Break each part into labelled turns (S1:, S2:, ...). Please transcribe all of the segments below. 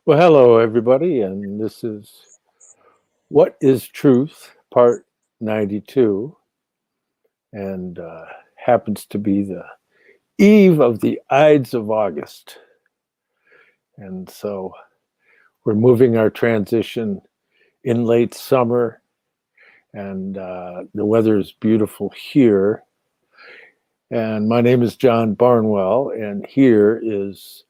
S1: Well, hello, everybody, and this is What is Truth, Part 92, and happens to be the eve of the Ides of August. And so we're moving our transition in late summer, and the weather is beautiful here. And my name is John Barnwell, and here is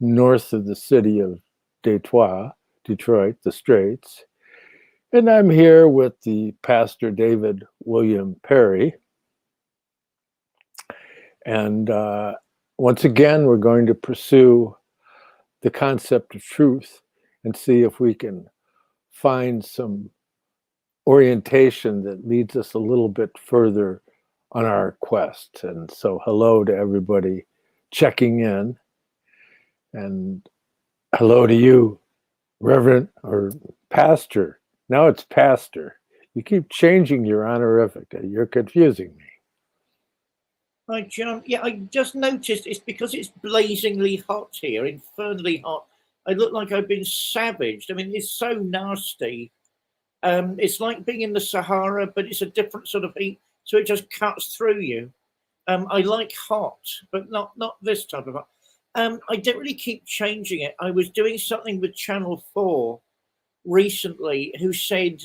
S1: north of the city of Detroit, the Straits. And I'm here with the Pastor David William Parry. And once again, we're going to pursue the concept of truth and see if we can find some orientation that leads us a little bit further on our quest. And so hello to everybody checking in. And hello to you, Reverend or Pastor. Now it's Pastor. You keep changing your honorific. You're confusing me.
S2: Hi, John. Yeah, I just noticed it's because it's blazingly hot here, infernally hot. I look like I've been savaged. I mean, it's so nasty. It's like being in the Sahara, but it's a different sort of heat, so it just cuts through you. I like hot, but not this type of hot. I don't really keep changing it. I was doing something with Channel 4 recently who said,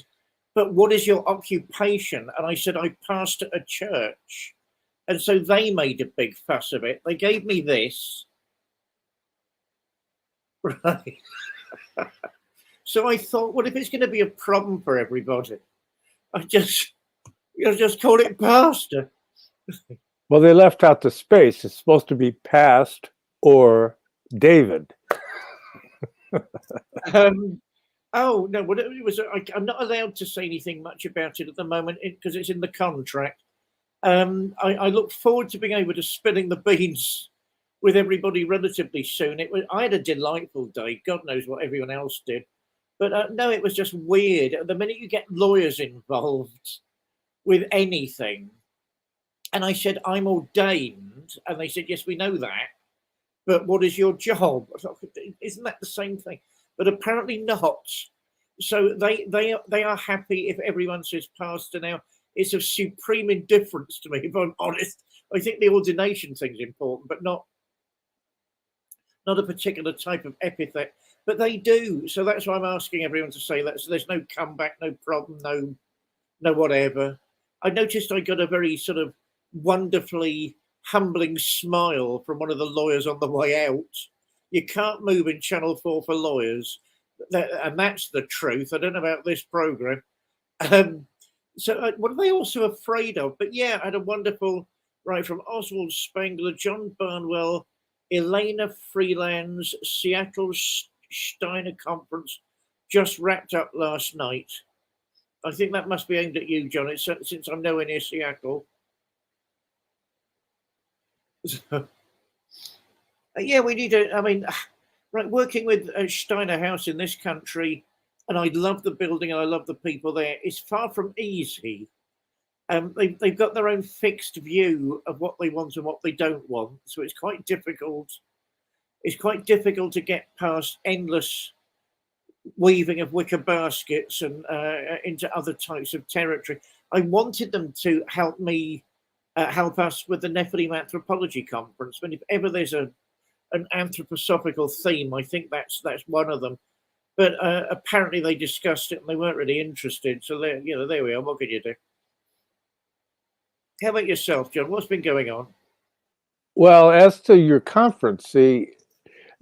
S2: but what is your occupation? And I said, I pastor a church. And so they made a big fuss of it. They gave me this. Right. So I thought, what if it's going to be a problem for everybody? I'll just call it pastor.
S1: Well, they left out the space. It's supposed to be past or David.
S2: Oh, no, whatever it was, I'm not allowed to say anything much about it at the moment because it's in the contract. I look forward to being able to spilling the beans with everybody relatively soon. I had a delightful day. God knows what everyone else did. But no, it was just weird. The minute you get lawyers involved with anything, and I said, I'm ordained. And they said, yes, we know that. But what is your job? Isn't that the same thing? But apparently not. So they are happy if everyone says pastor now. It's of supreme indifference to me, if I'm honest. I think the ordination thing's important, but not a particular type of epithet. But they do. So that's why I'm asking everyone to say that. So there's no comeback, no problem, no whatever. I noticed I got a very sort of wonderfully humbling smile from one of the lawyers on the way out. You can't move in Channel 4 for lawyers. And that's the truth. I don't know about this program. So what are they also afraid of? But yeah, I had a wonderful, right, from Oswald Spangler, John Barnwell, Elena Freeland's Seattle Steiner conference just wrapped up last night. I think that must be aimed at you, John, since I'm nowhere near Seattle. Yeah, we need to, I mean, right, working with Steiner House in this country, and I love the building and I love the people there, it's far from easy. They've got their own fixed view of what they want and what they don't want. So it's quite difficult. It's quite difficult to get past endless weaving of wicker baskets and into other types of territory. I wanted them to help me, help us with the Nephilim Anthropology Conference. But if ever there's an anthroposophical theme, I think that's one of them. But apparently they discussed it and they weren't really interested. So there we are. What can you do? How about yourself, John? What's been going on?
S1: Well, as to your conference, see,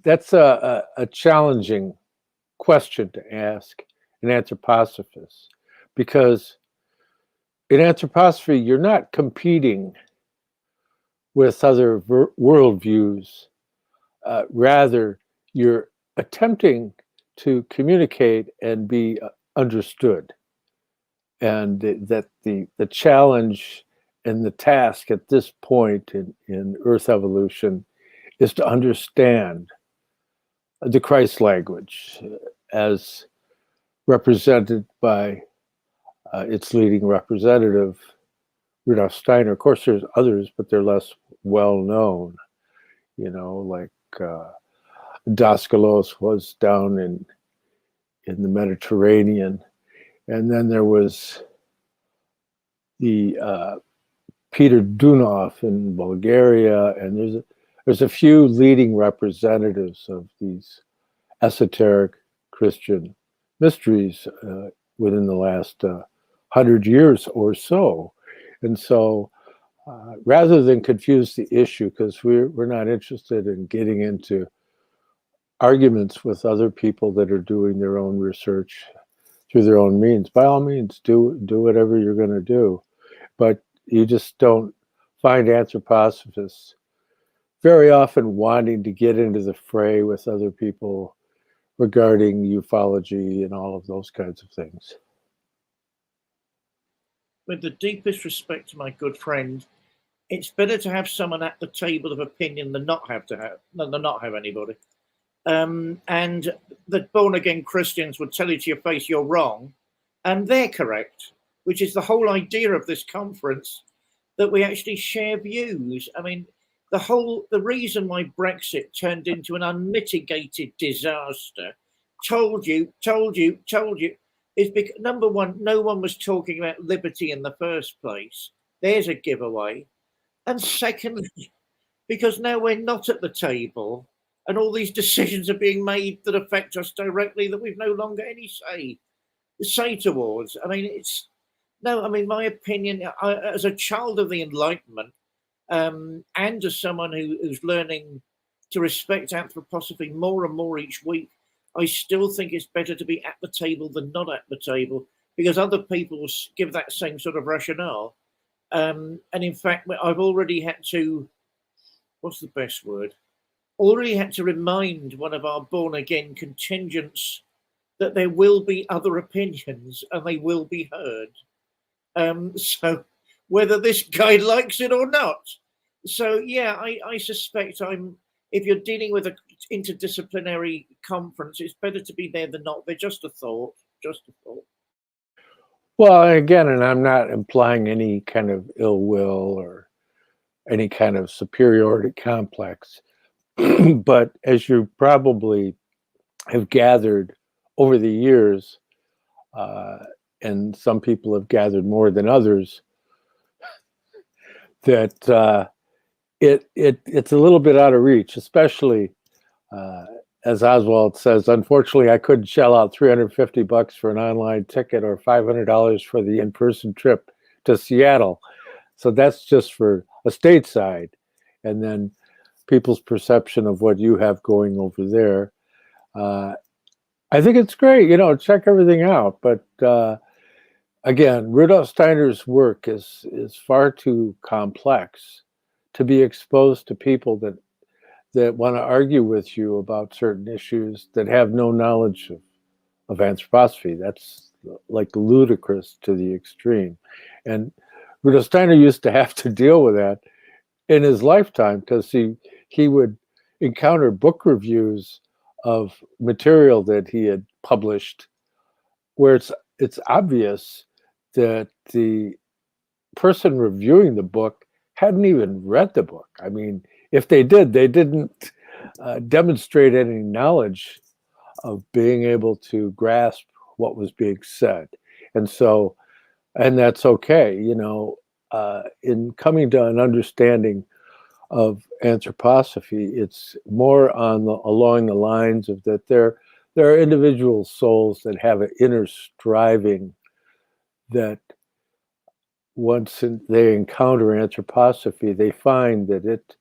S1: that's a challenging question to ask an anthroposophist, because in anthroposophy, you're not competing with other worldviews. Rather, you're attempting to communicate and be understood. And that the challenge and the task at this point in Earth evolution is to understand the Christ language as represented by its leading representative, Rudolf Steiner. Of course, there's others, but they're less well known, like Daskalos was down in the Mediterranean. And then there was the Peter Dunov in Bulgaria, and there's a few leading representatives of these esoteric Christian mysteries within the last 100 years or so. And so rather than confuse the issue, because we're not interested in getting into arguments with other people that are doing their own research through their own means, by all means, do whatever you're going to do. But you just don't find anthroposophists very often wanting to get into the fray with other people regarding ufology and all of those kinds of things.
S2: With the deepest respect to my good friend, it's better to have someone at the table of opinion than not have anybody. And the born-again Christians would tell you to your face you're wrong, and they're correct, which is the whole idea of this conference, that we actually share views. I mean, the reason why Brexit turned into an unmitigated disaster, told you, is because, number one, no one was talking about liberty in the first place. There's a giveaway. And secondly, because now we're not at the table and all these decisions are being made that affect us directly that we've no longer any say towards. I mean, my opinion, as a child of the Enlightenment, and as someone who's learning to respect anthroposophy more and more each week, I still think it's better to be at the table than not at the table, because other people will give that same sort of rationale. And in fact, I've already had to, what's the best word? Already had to remind one of our born-again contingents that there will be other opinions and they will be heard. So whether this guy likes it or not. So yeah, I suspect if you're dealing with an interdisciplinary conference, it's better to be there than not. They're just a thought.
S1: Well, again, and I'm not implying any kind of ill will or any kind of superiority complex, but as you probably have gathered over the years, and some people have gathered more than others, that it's a little bit out of reach, especially as Oswald says, unfortunately, I couldn't shell out $350 for an online ticket or $500 for the in-person trip to Seattle. So that's just for a stateside. And then people's perception of what you have going over there. I think it's great, check everything out. But again, Rudolf Steiner's work is far too complex to be exposed to people that want to argue with you about certain issues that have no knowledge of anthroposophy. That's like ludicrous to the extreme. And Rudolf Steiner used to have to deal with that in his lifetime, because he would encounter book reviews of material that he had published where it's obvious that the person reviewing the book hadn't even read the book. I mean, if they did, they didn't demonstrate any knowledge of being able to grasp what was being said. And that's okay, in coming to an understanding of anthroposophy, it's more along the lines of that there are individual souls that have an inner striving that once they encounter anthroposophy, they find that it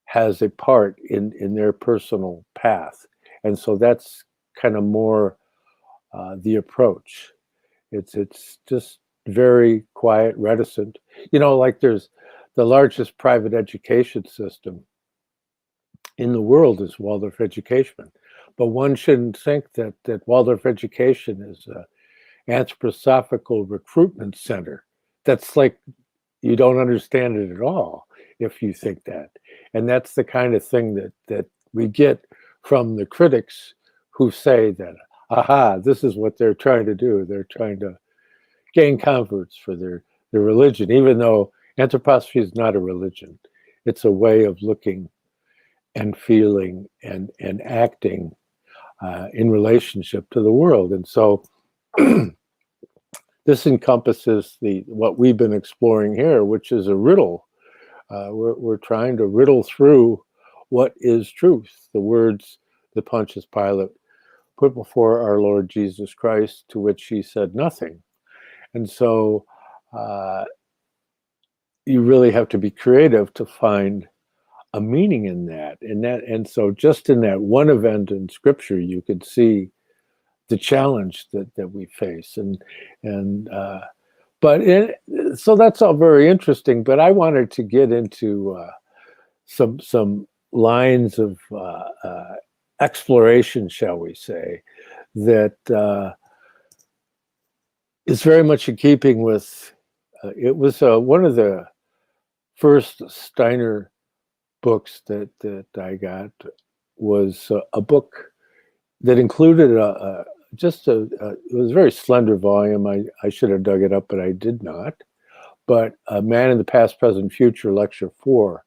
S1: has a part in their personal path. And so that's kind of more the approach. It's just very quiet, reticent. Like there's the largest private education system in the world is Waldorf education. But one shouldn't think that Waldorf education is an anthroposophical recruitment center. That's like, you don't understand it at all if you think that. And that's the kind of thing that we get from the critics who say that, aha, this is what they're trying to do. They're trying to gain converts for their religion, even though anthroposophy is not a religion. It's a way of looking and feeling and acting in relationship to the world. And so this encompasses what we've been exploring here, which is a riddle. We're trying to riddle through what is truth, the words that Pontius Pilate put before our Lord Jesus Christ, to which he said nothing. And so you really have to be creative to find a meaning in that. And so just in that one event in Scripture, you could see the challenge that we face. So that's all very interesting. But I wanted to get into some lines of exploration, shall we say, that is very much in keeping with. It was one of the first Steiner books that I got was a book that included it was a very slender volume. I should have dug it up, but I did not. But A Man in the Past, Present, Future, Lecture 4,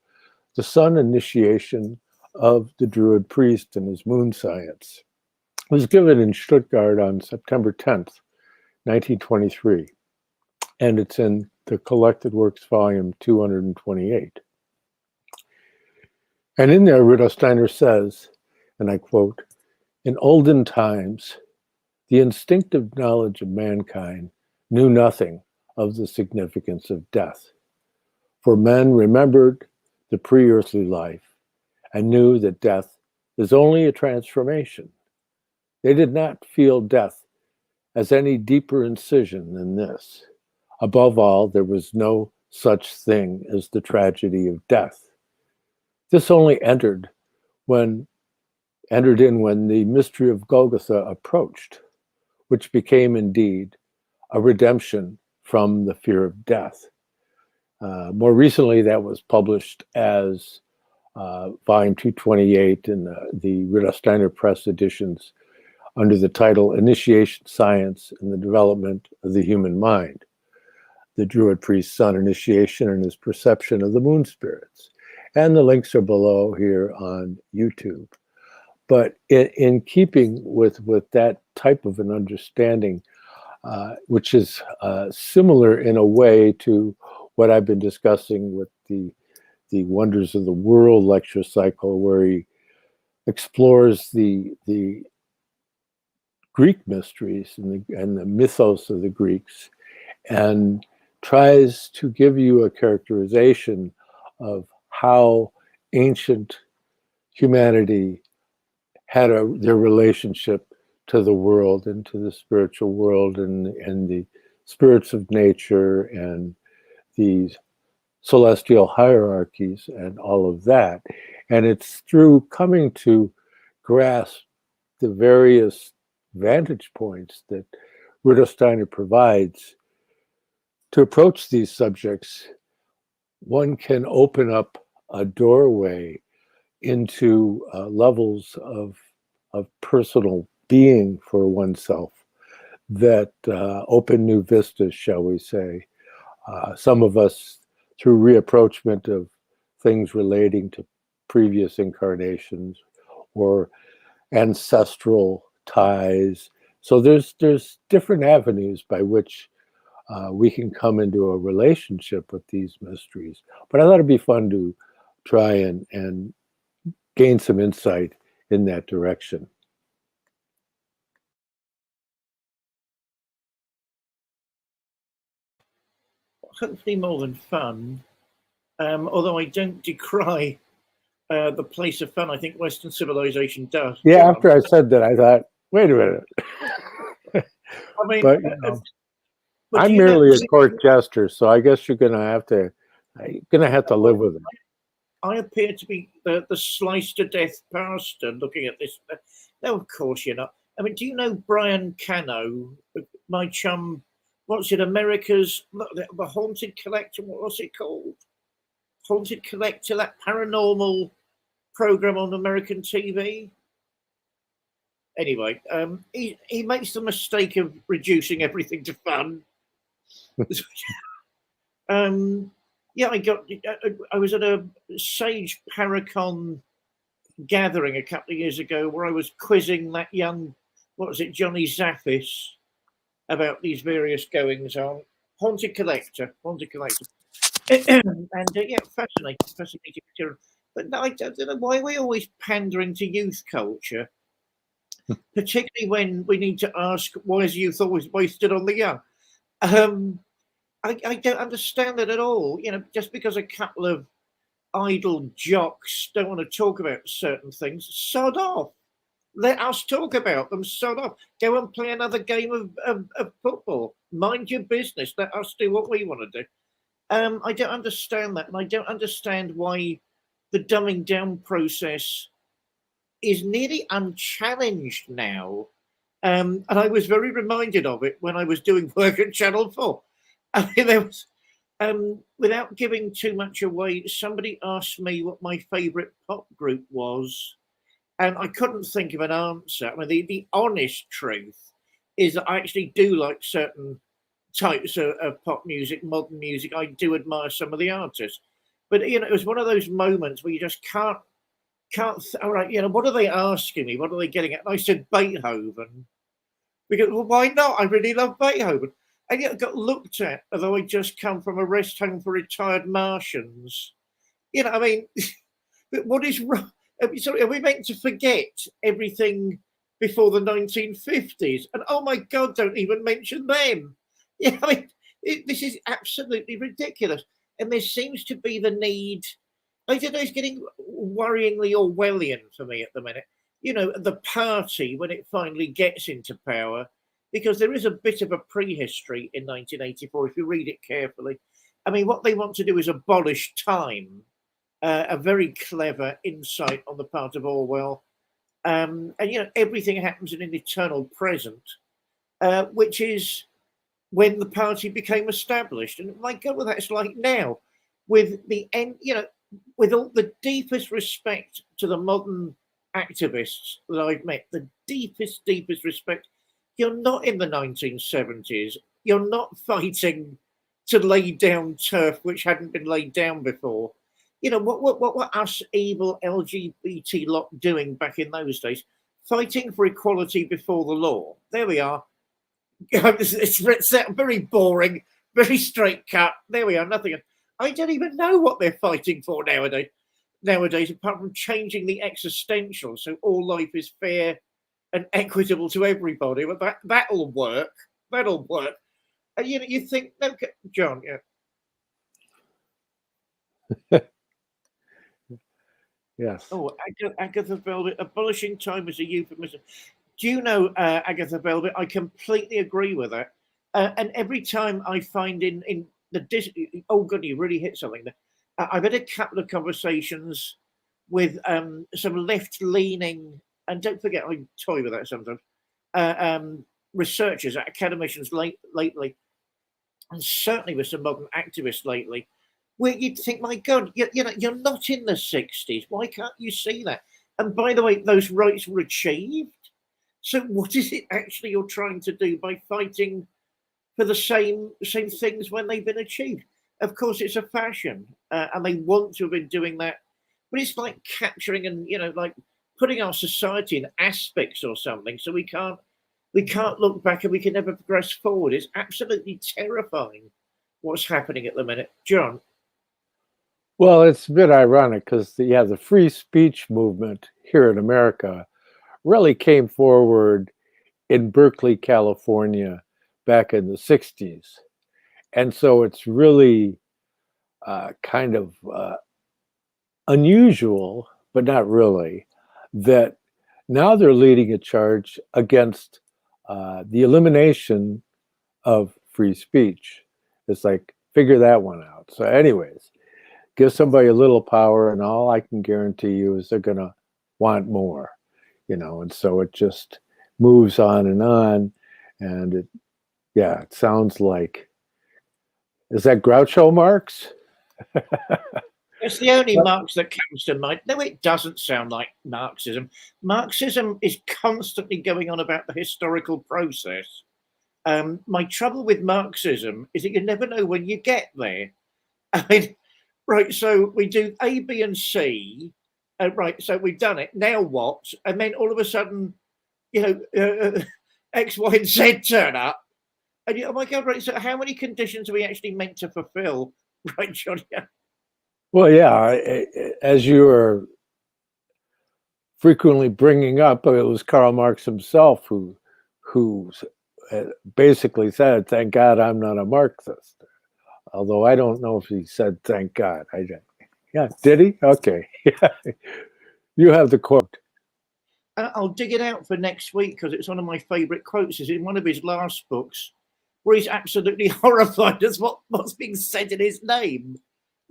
S1: The Sun Initiation of the Druid Priest and His Moon Science. It was given in Stuttgart on September 10th, 1923. And it's in the Collected Works, volume 228. And in there, Rudolf Steiner says, and I quote, "In olden times, the instinctive knowledge of mankind knew nothing of the significance of death. For men remembered the pre-earthly life and knew that death is only a transformation. They did not feel death as any deeper incision than this. Above all, there was no such thing as the tragedy of death. This only entered in when the mystery of Golgotha approached, which became indeed a redemption from the fear of death." More recently, that was published as volume 228 in the Rudolf Steiner Press editions under the title Initiation Science and the Development of the Human Mind, the Druid Priest's Sun Initiation and His Perception of the Moon Spirits. And the links are below here on YouTube. But in keeping with that type of an understanding, which is similar in a way to what I've been discussing with the Wonders of the World lecture cycle, where he explores the Greek mysteries and the mythos of the Greeks, and tries to give you a characterization of how ancient humanity had their relationship to the world and to the spiritual world and the spirits of nature and these celestial hierarchies and all of that. And it's through coming to grasp the various vantage points that Rudolf Steiner provides to approach these subjects, one can open up a doorway into levels of personal being for oneself that open new vistas, shall we say. Some of us through reapproachment of things relating to previous incarnations or ancestral ties. So there's different avenues by which we can come into a relationship with these mysteries. But I thought it'd be fun to try and gain some insight in that direction.
S2: Hopefully more than fun, although I don't decry the place of fun I think Western civilization does.
S1: Yeah, after I said that, I thought, wait a minute.
S2: I mean,
S1: but, I'm merely a court jester, so I guess you're gonna have to live with it.
S2: I appear to be the sliced to death pastor looking at this. No, of course you're not. I mean, do you know Brian Cano, my chum? What's it? America's the Haunted Collector. What's it called? Haunted Collector. That paranormal program on American TV. Anyway, he makes the mistake of reducing everything to fun. Yeah, I was at a Sage Paracon gathering a couple of years ago where I was quizzing that young, what was it, Johnny Zaffis, about these various goings on. Haunted Collector. And yeah, fascinating material. But no, I don't know why we're always pandering to youth culture, particularly when we need to ask why is youth always wasted on the young. I don't understand that at all. You know, just because a couple of idle jocks don't want to talk about certain things, sod off. Let us talk about them, sod off. Go and play another game of football. Mind your business. Let us do what we want to do. I don't understand that, and I don't understand why the dumbing down process is nearly unchallenged now. And I was very reminded of it when I was doing work at Channel 4. I mean, there was, without giving too much away, somebody asked me what my favourite pop group was, and I couldn't think of an answer. I mean, the honest truth is that I actually do like certain types of pop music, modern music. I do admire some of the artists, but you know, it was one of those moments where you just can't. All right, you know, what are they asking me? What are they getting at? And I said Beethoven, because well, why not? I really love Beethoven, and yet I got looked at as though I just come from a rest home for retired Martians. You know, I mean, but what is wrong? Sorry, are we meant to forget everything before the 1950s? And oh my God, don't even mention them. Yeah, I mean, this is absolutely ridiculous. And there seems to be the need. I don't know, it's getting worryingly Orwellian for me at the minute. You know, the party, when it finally gets into power, because there is a bit of a prehistory in 1984, if you read it carefully. I mean, what they want to do is abolish time, a very clever insight on the part of Orwell. And, you know, everything happens in an eternal present, which is when the party became established. And my God, well, that's like now, with the end, you know, with all the deepest respect to the modern activists that I've met, the deepest respect, you're not in the 1970s. You're not fighting to lay down turf which hadn't been laid down before. You know, what were us evil LGBT lot doing back in those days? Fighting for equality before the law. There we are. It's very boring, very straight cut. There we are, nothing. I don't even know what they're fighting for nowadays, apart from changing the existential so all life is fair and equitable to everybody. But that'll work. That'll work. And you know, you think, no, John, yeah.
S1: Yes.
S2: Oh, Agatha Velvet, abolishing time is a euphemism. Do you know, Agatha Velvet? I completely agree with that. And every time I find in the oh god, you really hit something there. I've had a couple of conversations with some left-leaning, and don't forget I toy with that sometimes. Researchers, academicians lately, and certainly with some modern activists lately, where you'd think, my God, you know, you're not in the 60s. Why can't you see that? And by the way, those rights were achieved. So what is it actually you're trying to do by fighting for the same things when they've been achieved? Of course, it's a fashion, and they want to have been doing that. But it's like capturing and, you know, like putting our society in aspects or something, so we can't look back and we can never progress forward. It's absolutely terrifying what's happening at the minute, John.
S1: Well, it's a bit ironic because the free speech movement here in America really came forward in Berkeley, California, back in the 60s. And so it's really kind of unusual, but not really, that now they're leading a charge against the elimination of free speech. It's like, figure that one out. So anyways, give somebody a little power and all I can guarantee you is they're going to want more, you know, and so it just moves on. And it sounds like, is that Groucho Marx?
S2: It's the only Marx that comes to mind. No, it doesn't sound like Marxism. Marxism is constantly going on about the historical process. My trouble with Marxism is that you never know when you get there. I mean, right, so we do A, B, and C, Right, so we've done it. Now what? And then all of a sudden, X, Y, and Z turn up. And oh my God, right, so how many conditions are we actually meant to fulfill? Right, John? Yeah.
S1: Well, yeah, as you are frequently bringing up, it was Karl Marx himself who basically said, "Thank God I'm not a Marxist." Although I don't know if he said "Thank God." Yeah, did he? Okay, yeah. You have the quote.
S2: I'll dig it out for next week because it's one of my favourite quotes. It's in one of his last books where he's absolutely horrified at what's being said in his name.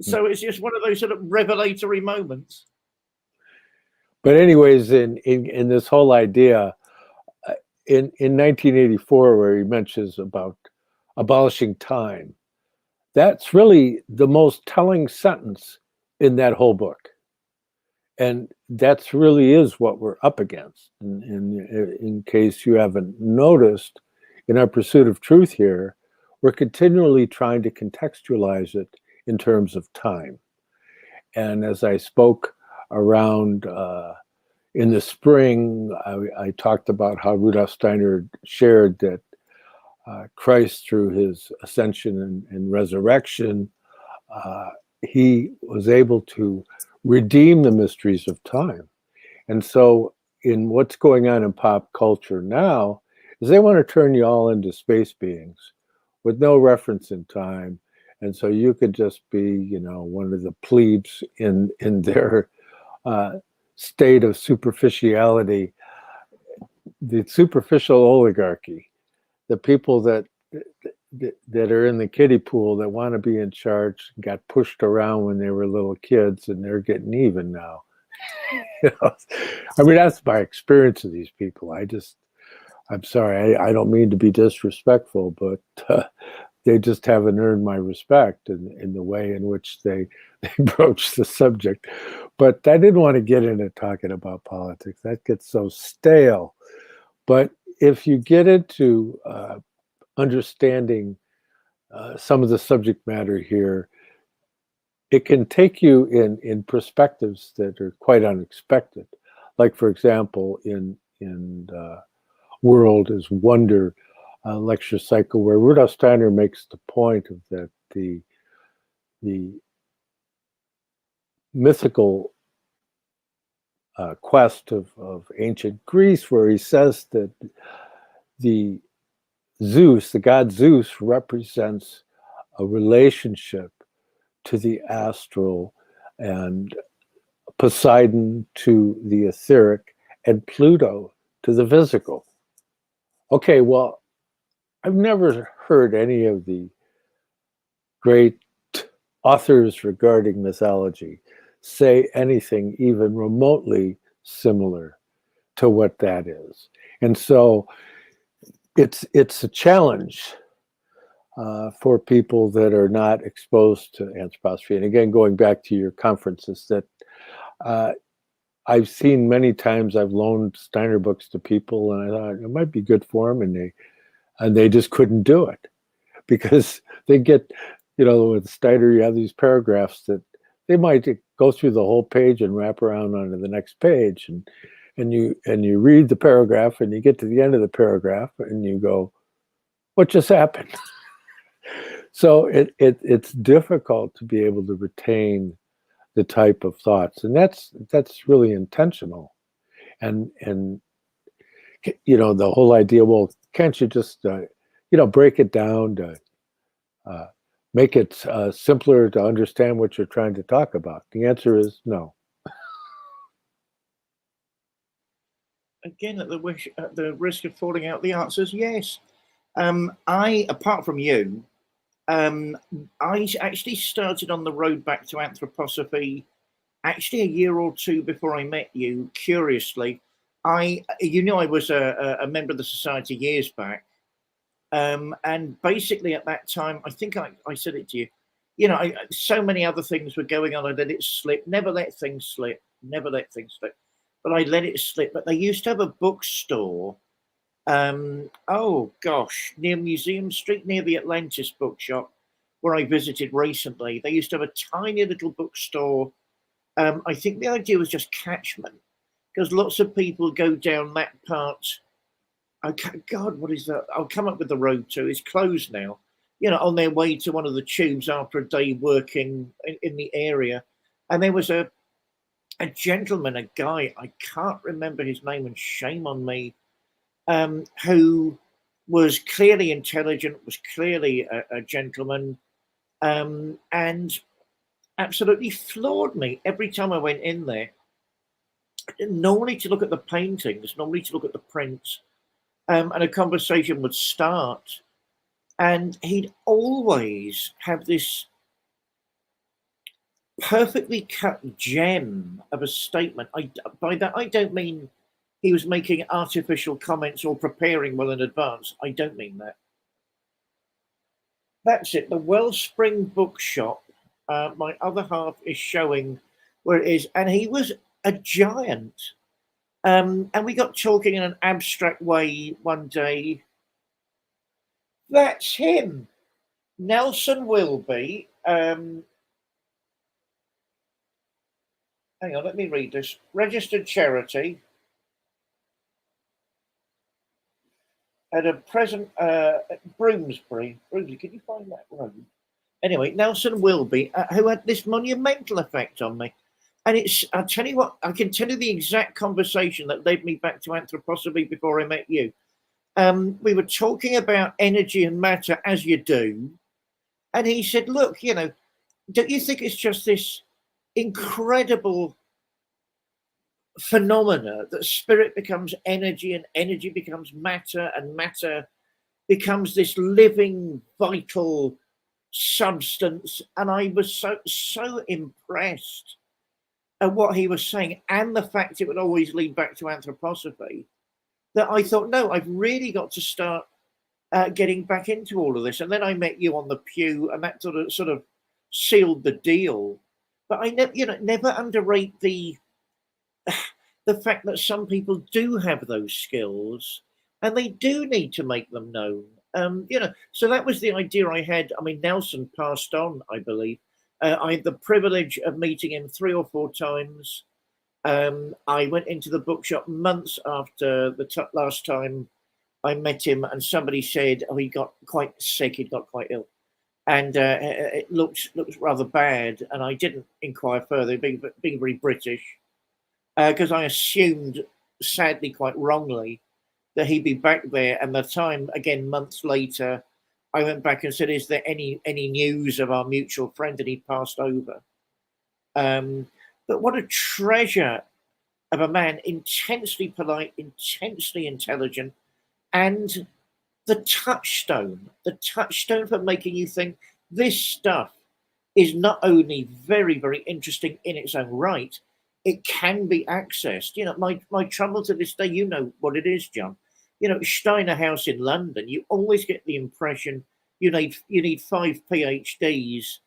S2: So it's just one of those sort of revelatory moments.
S1: But anyways, in this whole idea, in 1984, where he mentions about abolishing time, that's really the most telling sentence in that whole book. And that's really is what we're up against. In case you haven't noticed, in our pursuit of truth here, we're continually trying to contextualize it in terms of time. And as I spoke around in the spring, I talked about how Rudolf Steiner shared that Christ, through his ascension and resurrection, he was able to redeem the mysteries of time. And so in what's going on in pop culture now is they want to turn you all into space beings with no reference in time. And so you could just be, one of the plebes in their state of superficiality, the superficial oligarchy, the people that are in the kiddie pool that want to be in charge, got pushed around when they were little kids, and they're getting even now. I mean, that's my experience of these people. I'm sorry, I don't mean to be disrespectful, but they just haven't earned my respect in the way in which they broach the subject. But I didn't want to get into talking about politics. That gets so stale. But if you get into understanding some of the subject matter here, it can take you in perspectives that are quite unexpected. Like, for example, in World is Wonder lecture cycle, where Rudolf Steiner makes the point of that the mythical quest of ancient Greece, where he says that the god Zeus, represents a relationship to the astral, and Poseidon to the etheric, and Pluto to the physical. Okay, well, I've never heard any of the great authors regarding mythology say anything even remotely similar to what that is. And so it's a challenge for people that are not exposed to anthroposophy. And again, going back to your conferences, that I've seen many times, I've loaned Steiner books to people, and I thought it might be good for them, and they just couldn't do it because they get, with Steiner, you have these paragraphs that they might go through the whole page and wrap around onto the next page, and you read the paragraph, and you get to the end of the paragraph, and you go, "What just happened?" So it's difficult to be able to retain the type of thoughts, and that's really intentional. And the whole idea, well, can't you just break it down to make it simpler to understand what you're trying to talk about? The answer is no.
S2: Again, at the risk of falling out, the answer is yes. I, apart from you, I actually started on the road back to anthroposophy actually a year or two before I met you. Curiously, I was a member of the society years back, and basically at that time, I think I said it to you. So many other things were going on. I let it slip. Never let things slip. Never let things slip. But I let it slip. But they used to have a bookstore. Oh gosh, near Museum Street, near the Atlantis bookshop, where I visited recently. They used to have a tiny little bookstore I think the idea was just catchment, because lots of people go down that part. God, what is that? I'll come up with the road to. It's closed now. You know, on their way to one of the tubes after a day working in the area. And there was a gentleman, a guy, I can't remember his name, and shame on me, who was clearly intelligent, was clearly a gentleman, and absolutely floored me every time I went in there. Normally to look at the paintings, normally to look at the prints, and a conversation would start, and he'd always have this perfectly cut gem of a statement. By that, I don't mean he was making artificial comments or preparing well in advance. I don't mean that. That's it. The Wellspring Bookshop. My other half is showing where it is, and he was a giant. And we got talking in an abstract way one day. That's him, Nelson Wilby. Hang on, let me read this. Registered charity. At a present Broomsbury. Broomsbury, can you find that road? Anyway, Nelson Wilby, who had this monumental effect on me. And it's, I'll tell you what, I can tell you the exact conversation that led me back to anthroposophy before I met you. We were talking about energy and matter, as you do. And he said, look, you know, don't you think it's just this incredible phenomena that spirit becomes energy and energy becomes matter and matter becomes this living, vital substance? And I was so impressed at what he was saying, and the fact it would always lead back to anthroposophy, that I thought, no, I've really got to start getting back into all of this. And then I met you on the pew, and that sort of sealed the deal. But I never underrate the fact that some people do have those skills, and they do need to make them known. So that was the idea I had. I mean, Nelson passed on, I believe. I had the privilege of meeting him 3 or 4 times. I went into the bookshop months after the last time I met him, and somebody said, "Oh, he got quite sick. He got quite ill, and it looks rather bad." And I didn't inquire further, being very British, because I assumed, sadly, quite wrongly, that he'd be back there. And the time, again, months later, I went back and said, "Is there any news of our mutual friend?" And he passed over. But what a treasure of a man, intensely polite, intensely intelligent, and the touchstone for making you think this stuff is not only very, very interesting in its own right, it can be accessed. You know, my trouble to this day, you know what it is, John. You know, Steiner House in London, you always get the impression you need 5 PhDs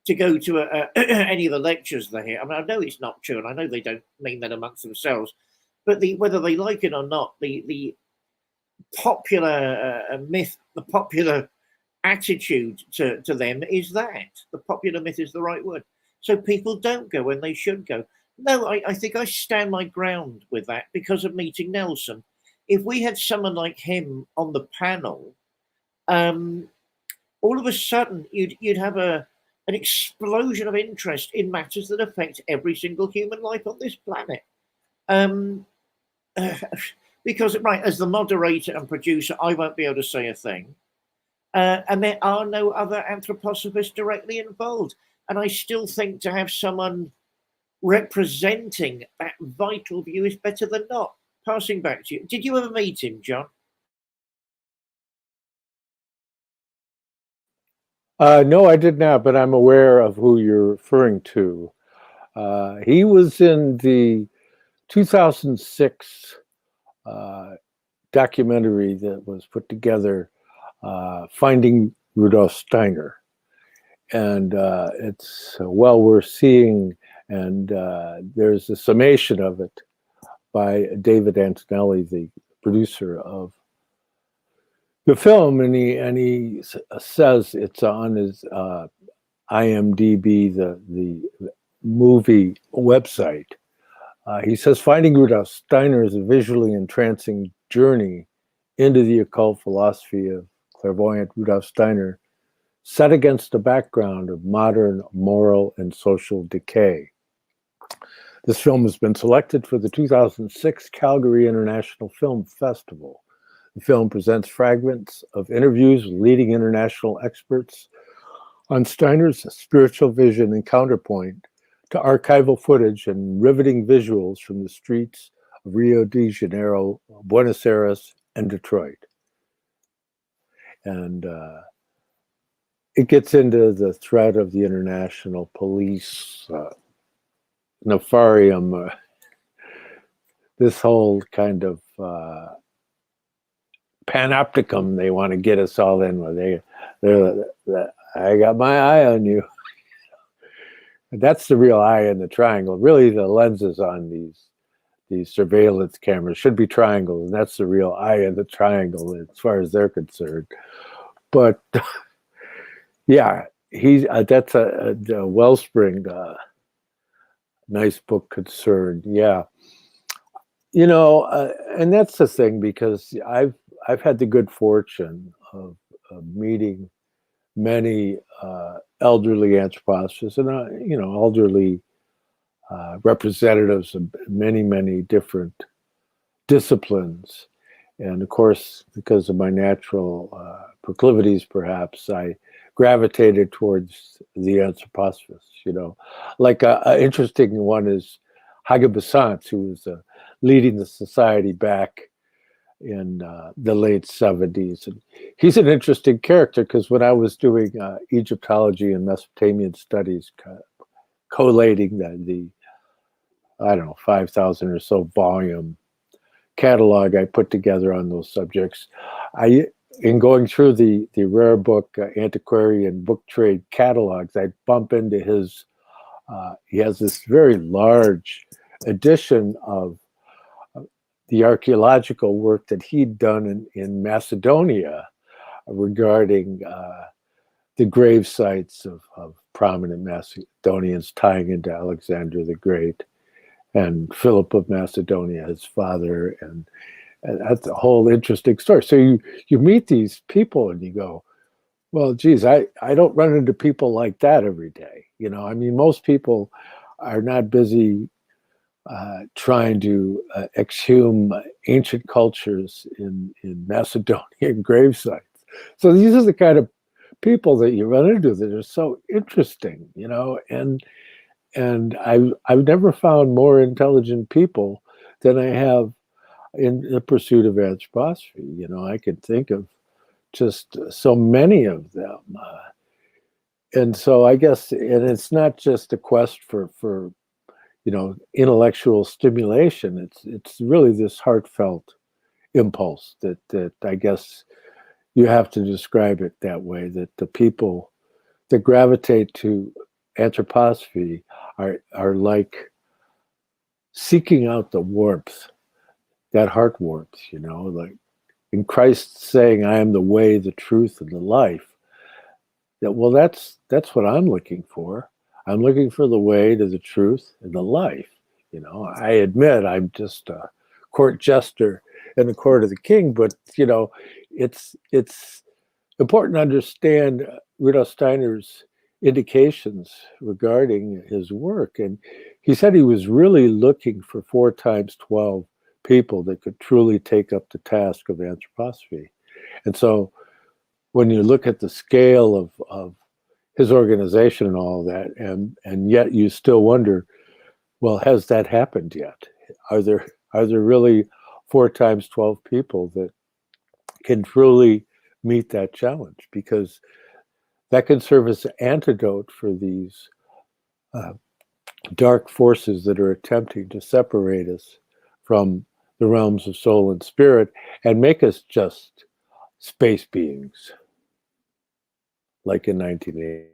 S2: to go to any of the lectures they hear. I mean, I know it's not true, and I know they don't mean that amongst themselves, but whether they like it or not, the popular myth, the popular attitude to them is that the popular myth is the right word. So people don't go when they should go. No, I think I stand my ground with that because of meeting Nelson. If we had someone like him on the panel, all of a sudden you'd have an explosion of interest in matters that affect every single human life on this planet. Because, right, as the moderator and producer, I won't be able to say a thing. And there are no other anthroposophists directly involved. And I still think to have someone representing that vital view is better than not. Passing back to you. Did you ever meet him, John?
S1: No, I did not, but I'm aware of who you're referring to. He was in the 2006 documentary that was put together, Finding Rudolf Steiner. And it's well worth seeing. And there's a summation of it by David Antonelli, the producer of the film, and he says it's on his IMDb, the movie website. He says, finding Rudolf Steiner is a visually entrancing journey into the occult philosophy of clairvoyant Rudolf Steiner, set against a background of modern moral and social decay. This film has been selected for the 2006 Calgary International Film Festival. The film presents fragments of interviews with leading international experts on Steiner's spiritual vision and counterpoint to archival footage and riveting visuals from the streets of Rio de Janeiro, Buenos Aires, and Detroit. And it gets into the threat of the international police nefarium, this whole kind of panopticum they want to get us all in with. I got my eye on you. That's the real eye in the triangle. Really, the lenses on these surveillance cameras should be triangles, and that's the real eye in the triangle as far as they're concerned. But yeah, that's a Wellspring nice book concern. Yeah, and that's the thing, because I've had the good fortune of meeting many elderly anthroposophists and elderly representatives of many different disciplines. And of course, because of my natural proclivities, perhaps I gravitated towards the anthroposophists. Like an interesting one is Haga Bassant, who was leading the society back in the late 70s. And he's an interesting character, because when I was doing Egyptology and Mesopotamian studies, collating the 5,000 or so volume catalog I put together on those subjects, in going through the rare book antiquarian book trade catalogs, I bump into his, he has this very large edition of the archaeological work that he'd done in Macedonia regarding the grave sites of prominent Macedonians, tying into Alexander the Great and Philip of Macedonia, his father, and that's a whole interesting story. So you meet these people and you go, well, geez, I don't run into people like that every day. Most people are not busy trying to exhume ancient cultures in Macedonian grave sites. So these are the kind of people that you run into that are so interesting, and I've never found more intelligent people than I have in the pursuit of anthroposophy. I can think of just so many of them. And so I guess, and it's not just a quest for intellectual stimulation. It's really this heartfelt impulse that I guess you have to describe it that way, that the people that gravitate to anthroposophy are like seeking out the warmth, that heart warmth, like in Christ saying, I am the way, the truth, and the life. That's what I'm looking for. I'm looking for the way to the truth and the life. I admit I'm just a court jester in the court of the king, but it's important to understand Rudolf Steiner's indications regarding his work. And he said he was really looking for 4 times 12 people that could truly take up the task of anthroposophy. And so when you look at the scale of his organization and all that, and yet you still wonder, well, has that happened yet? Are there really 4 times 12 people that can truly meet that challenge? Because that can serve as an antidote for these dark forces that are attempting to separate us from the realms of soul and spirit and make us just space beings, like in 1980.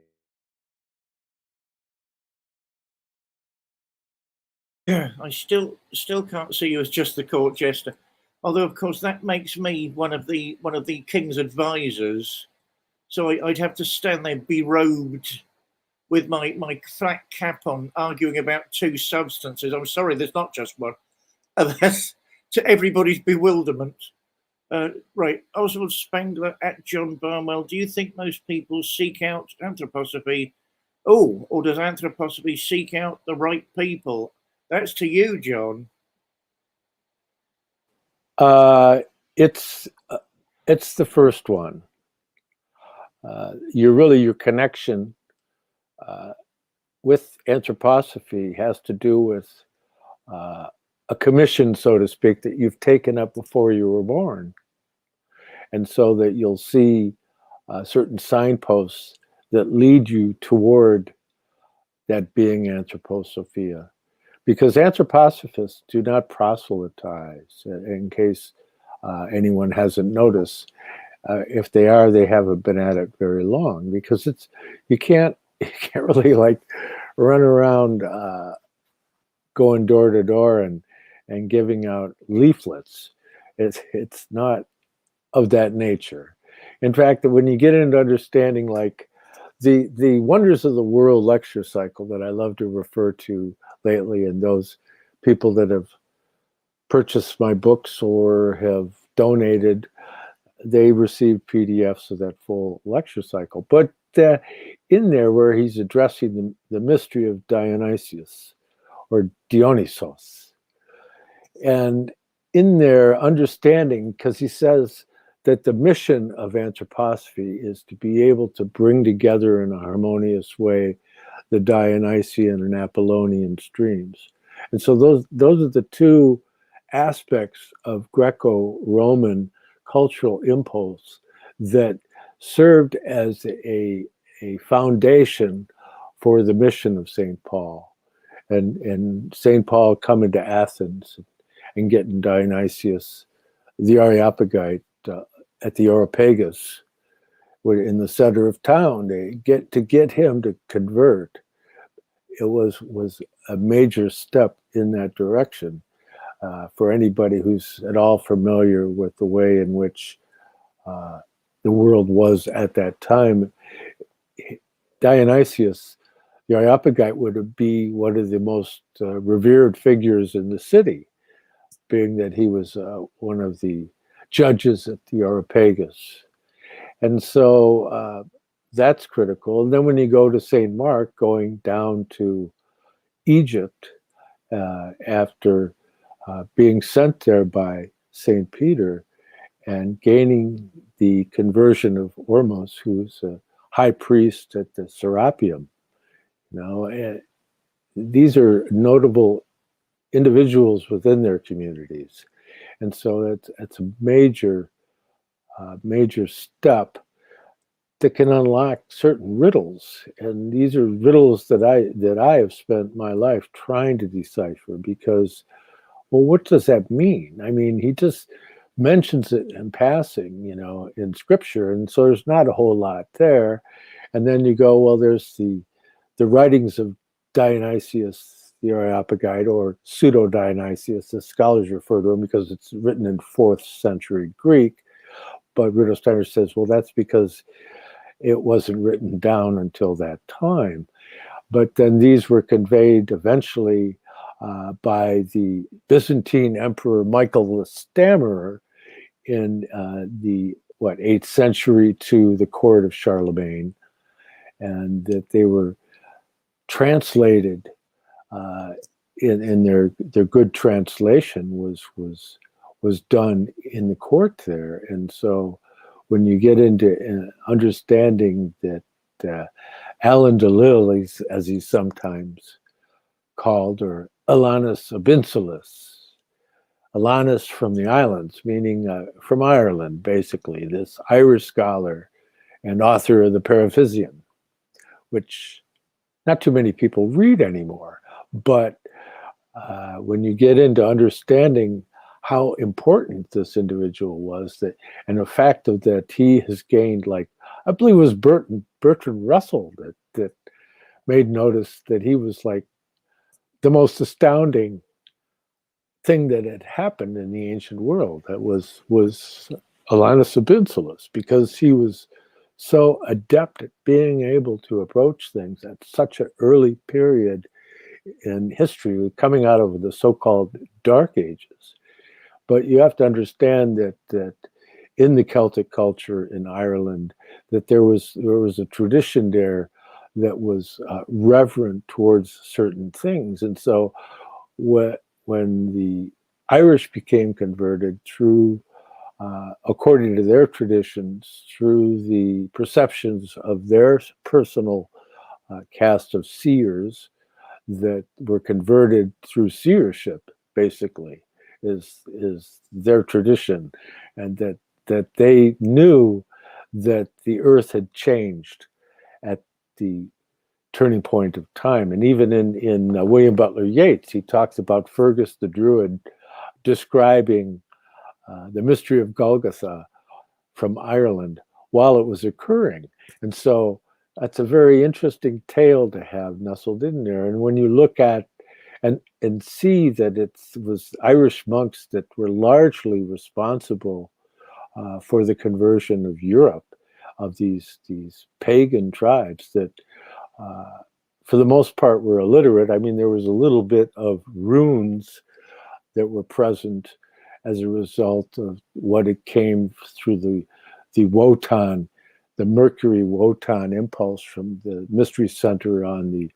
S2: Yeah, I still can't see you as just the court jester, although of course that makes me one of the king's advisors. So I'd have to stand there berobed with my flat cap on, arguing about two substances. I'm sorry, there's not just one. And that's to everybody's bewilderment. Right, Oswald Spangler at John Barnwell. Do you think most people seek out anthroposophy? Oh, or does anthroposophy seek out the right people? That's to you, John.
S1: It's the first one. Your connection with anthroposophy has to do with a commission, so to speak, that you've taken up before you were born. And so that you'll see certain signposts that lead you toward that being anthroposophia. Because anthroposophists do not proselytize, in case anyone hasn't noticed. If they are, they haven't been at it very long, because you can't really like run around going door to door and giving out leaflets. It's not of that nature. In fact, when you get into understanding like the Wonders of the World lecture cycle that I love to refer to lately, and those people that have purchased my books or have donated, they receive PDFs of that full lecture cycle. But in there, where he's addressing the mystery of Dionysius or Dionysos, and in there understanding, because he says that the mission of anthroposophy is to be able to bring together in a harmonious way the Dionysian and Apollonian streams. And so those are the two aspects of Greco-Roman cultural impulse that served as a foundation for the mission of St. Paul. And St. Paul coming to Athens and getting Dionysius, the Areopagite, at the Areopagus, in the center of town, to get him to convert. It was a major step in that direction for anybody who's at all familiar with the way in which the world was at that time. Dionysius, the Areopagite, would be one of the most revered figures in the city, being that he was one of the judges at the Areopagus. And so that's critical. And then when you go to St. Mark, going down to Egypt after being sent there by St. Peter and gaining the conversion of Ormuz, who's a high priest at the Serapeum. These are notable individuals within their communities. And so it's a major step that can unlock certain riddles. And these are riddles that I have spent my life trying to decipher, because, well, what does that mean? I mean, he just mentions it in passing, in scripture. And so there's not a whole lot there. And then you go, well, there's the writings of Dionysius, the Areopagite, or pseudo-Dionysius, as scholars refer to him, because it's written in 4th century Greek. But Rudolf Steiner says, well, that's because it wasn't written down until that time. But then these were conveyed eventually by the Byzantine Emperor Michael the Stammerer in the 8th century to the court of Charlemagne, and that they were translated in their good translation was done in the court there. And so when you get into understanding that Alan Delille, as he's sometimes called, or Alanus Abinsalis, Alanus from the islands, meaning from Ireland, basically, this Irish scholar and author of the Paraphysian, which not too many people read anymore. But when you get into understanding how important this individual was, and the fact that he has gained, I believe it was Bertrand Russell that made notice that he was like the most astounding thing that had happened in the ancient world. That was Alanus Abinsalis, because he was so adept at being able to approach things at such an early period in history, coming out of the so-called Dark Ages. But you have to understand that in the Celtic culture in Ireland, that there was a tradition there that was reverent towards certain things. And so when the Irish became converted through, according to their traditions, through the perceptions of their personal caste of seers that were converted through seership, basically, is their tradition, and that they knew that the earth had changed at the turning point of time. And even in William Butler Yeats, he talks about Fergus the Druid describing the mystery of Golgotha from Ireland while it was occurring. And so that's a very interesting tale to have nestled in there. And when you look at and see that it was Irish monks that were largely responsible for the conversion of Europe, of these pagan tribes that for the most part were illiterate. I mean, there was a little bit of runes that were present as a result of what it came through the Wotan, the Mercury Wotan impulse from the Mystery Center on the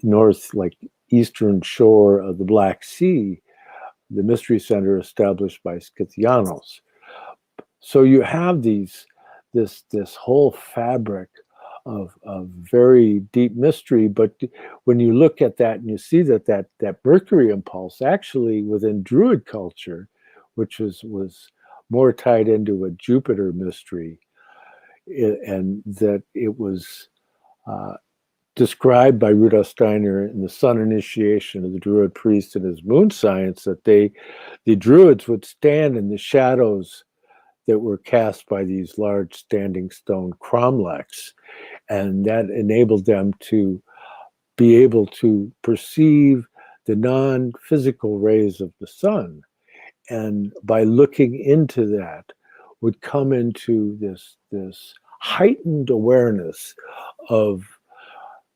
S1: north, like eastern shore of the Black Sea, the Mystery Center established by Scythianos. So you have this whole fabric of very deep mystery. But when you look at that and you see that Mercury impulse actually within Druid culture, which was more tied into a Jupiter mystery, and that it was described by Rudolf Steiner in the Sun Initiation of the Druid priest and his moon science, that the Druids would stand in the shadows that were cast by these large standing stone cromlechs, and that enabled them to be able to perceive the non-physical rays of the sun. And by looking into that, would come into this heightened awareness of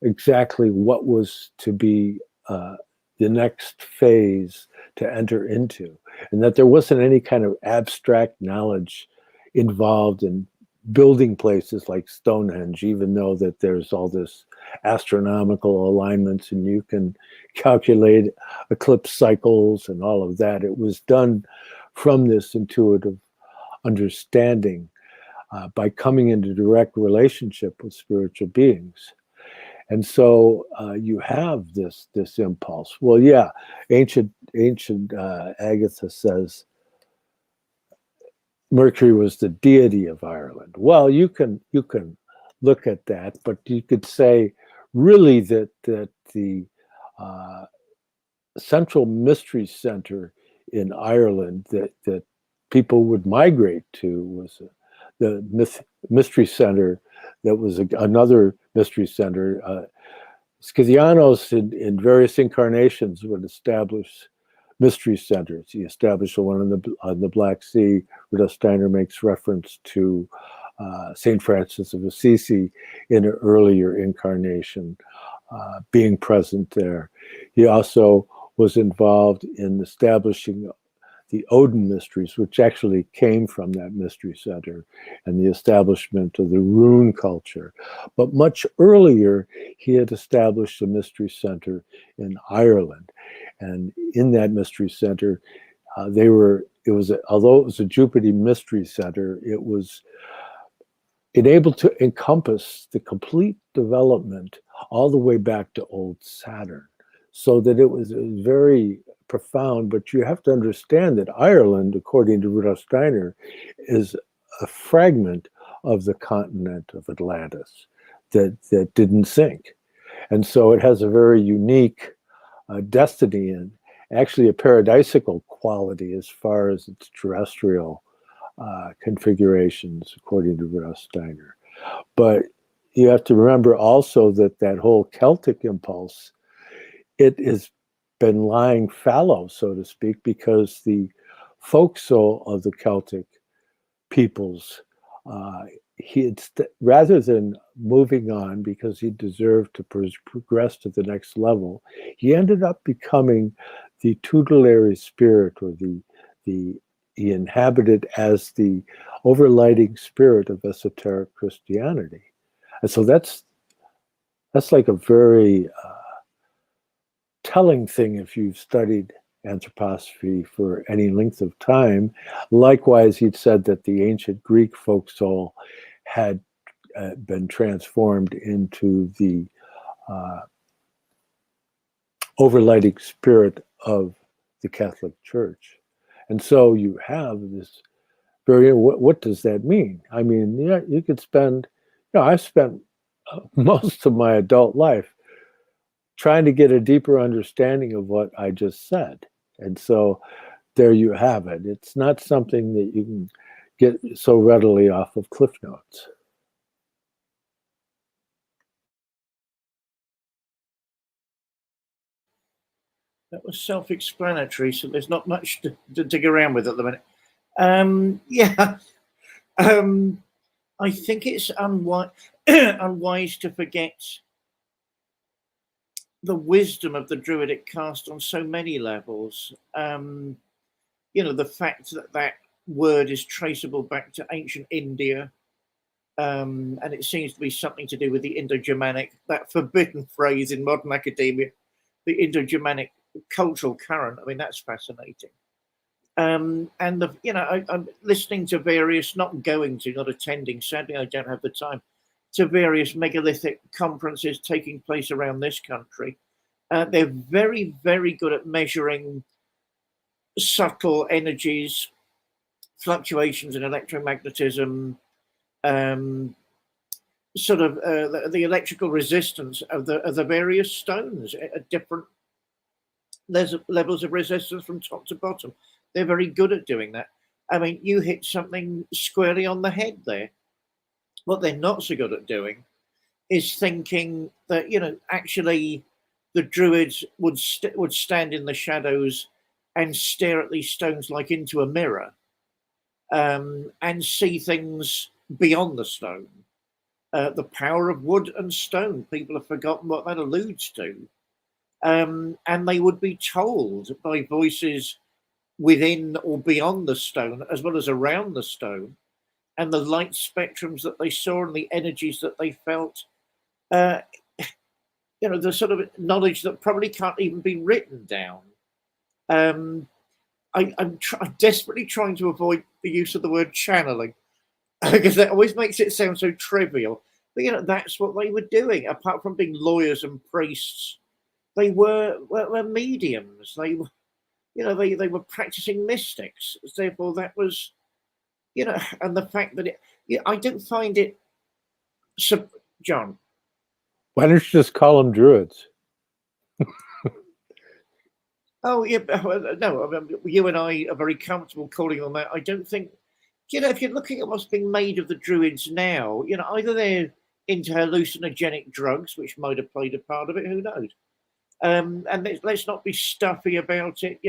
S1: exactly what was to be the next phase to enter into, and that there wasn't any kind of abstract knowledge involved in building places like Stonehenge, even though that there's all this astronomical alignments and you can calculate eclipse cycles and all of that. It was done from this intuitive understanding by coming into direct relationship with spiritual beings. And so you have this impulse. Well, yeah, ancient Agatha says Mercury was the deity of Ireland. Well, you can look at that, but you could say really that the central mystery center in Ireland that people would migrate to was the mystery center that was another mystery center. Scythianos in various incarnations would establish mystery centers. He established the one on the Black Sea. Rudolf Steiner makes reference to St. Francis of Assisi in an earlier incarnation being present there. He also was involved in establishing the Odin mysteries, which actually came from that mystery center, and the establishment of the rune culture. But much earlier, he had established a mystery center in Ireland. And in that mystery center, although it was a Jupiter mystery center, it was enabled to encompass the complete development all the way back to old Saturn. So that it was very profound, but you have to understand that Ireland, according to Rudolf Steiner, is a fragment of the continent of Atlantis that didn't sink. And so it has a very unique destiny and actually a paradisical quality as far as its terrestrial configurations, according to Rudolf Steiner. But you have to remember also that whole Celtic impulse, it has been lying fallow, so to speak, because the folk soul of the Celtic peoples rather than moving on because he deserved to progress to the next level, he ended up becoming the tutelary spirit, or he inhabited as the overlighting spirit of esoteric Christianity. And so that's like a very telling thing if you've studied anthroposophy for any length of time. Likewise, he'd said that the ancient Greek folk soul had been transformed into the overlighting spirit of the Catholic Church. And so you have this very, what does that mean? I mean, yeah, you could spend, I've spent most of my adult life trying to get a deeper understanding of what I just said. And so there you have it. It's not something that you can get so readily off of Cliff Notes.
S2: That was self-explanatory, so there's not much to dig around with at the minute. I think it's unwise to forget the wisdom of the Druidic caste on so many levels. The fact that word is traceable back to ancient India, and it seems to be something to do with the Indo-Germanic, that forbidden phrase in modern academia, the Indo-Germanic cultural current. I mean, that's fascinating. I'm listening to various, not attending, sadly I don't have the time, to various megalithic conferences taking place around this country. They're very, very good at measuring subtle energies, fluctuations in electromagnetism, the electrical resistance of the various stones at different levels of resistance from top to bottom. They're very good at doing that. I mean, you hit something squarely on the head there. What they're not so good at doing is thinking that, actually the Druids would stand in the shadows and stare at these stones like into a mirror, and see things beyond the stone. The power of wood and stone. People have forgotten what that alludes to. And they would be told by voices within or beyond the stone, as well as around the stone, and the light spectrums that they saw and the energies that they felt. The sort of knowledge that probably can't even be written down. I'm desperately trying to avoid the use of the word channeling, because that always makes it sound so trivial. But that's what they were doing. Apart from being lawyers and priests, they were mediums. They were, they were practicing mystics. Therefore, that was, and the fact that I don't find it, John.
S1: Why don't you just call them Druids?
S2: Oh, yeah, no, I mean, you and I are very comfortable calling them that. I don't think, if you're looking at what's being made of the Druids now, either they're into hallucinogenic drugs, which might have played a part of it, who knows? And let's not be stuffy about it.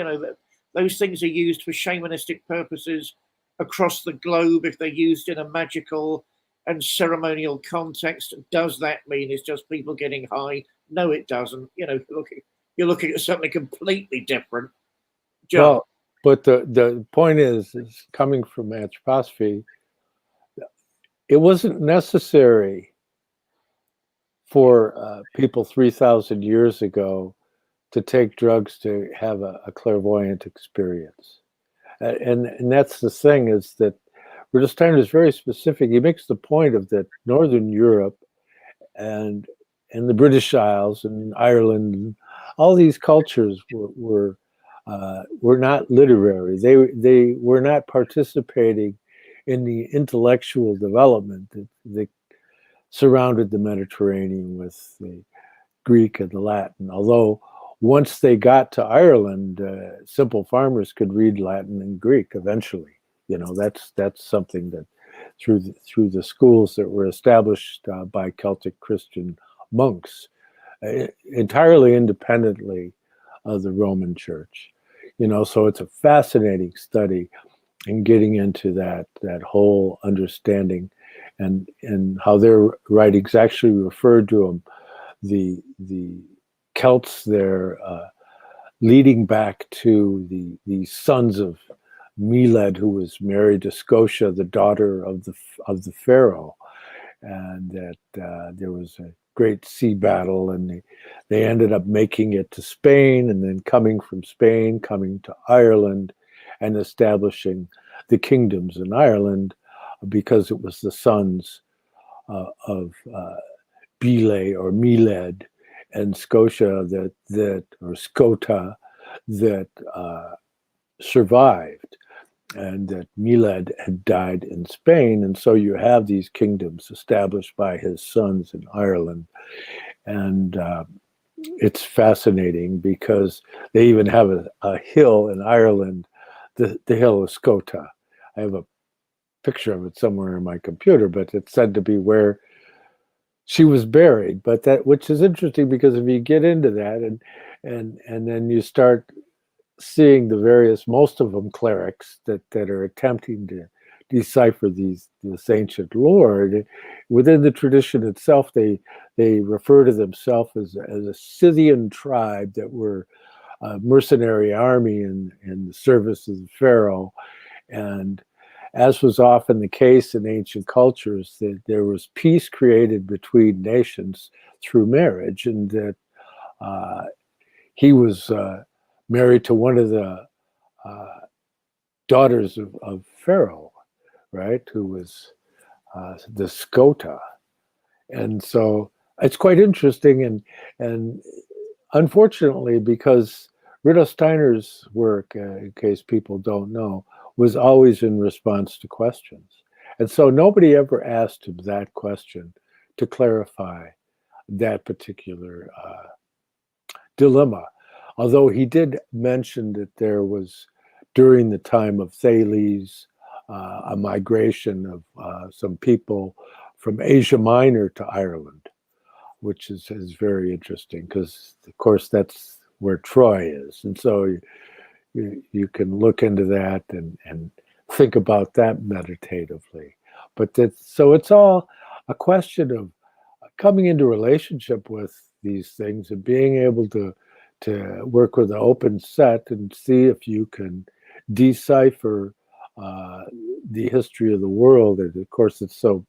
S2: Those things are used for shamanistic purposes across the globe if they're used in a magical and ceremonial context. Does that mean it's just people getting high? No, it doesn't. You're looking at something completely different. John.
S1: Well, but the point is coming from anthroposophy, it wasn't necessary for people 3,000 years ago to take drugs to have a clairvoyant experience. And that's the thing, is that Rudolf Steiner is very specific. He makes the point of that Northern Europe and the British Isles and Ireland, all these cultures were not literary. They were not participating in the intellectual development that surrounded the Mediterranean with the Greek and the Latin. Although once they got to Ireland, simple farmers could read Latin and Greek eventually. That's something that through the schools that were established by Celtic Christian monks, entirely independently of the Roman Church. So it's a fascinating study in getting into that whole understanding. and how their writings actually referred to them. The Celts there, leading back to the sons of Meled, who was married to Scotia, the daughter of the pharaoh, and that there was a great sea battle, and they ended up making it to Spain, and then coming from Spain, coming to Ireland, and establishing the kingdoms in Ireland, because it was the sons of Bele or Meled and Scotia or Scota that survived, and that Meled had died in Spain, and so you have these kingdoms established by his sons in Ireland, and it's fascinating because they even have a hill in Ireland, the hill of Scota. I have a picture of it somewhere in my computer, but it's said to be where she was buried. But which is interesting, because if you get into that and then you start seeing the various, most of them clerics that are attempting to decipher this ancient lore, within the tradition itself, they refer to themselves as a Scythian tribe that were a mercenary army in the service of the pharaoh. And as was often the case in ancient cultures, that there was peace created between nations through marriage, and that he was married to one of the daughters of Pharaoh, right, who was the Scota. And so it's quite interesting, and unfortunately, because Rudolf Steiner's work, in case people don't know, was always in response to questions. And so nobody ever asked him that question to clarify that particular dilemma. Although he did mention that there was, during the time of Thales, a migration of some people from Asia Minor to Ireland, which is very interesting, because, of course, that's where Troy is. And so you can look into that and think about that meditatively. But so it's all a question of coming into relationship with these things and being able to work with an open set and see if you can decipher the history of the world. And of course, it's so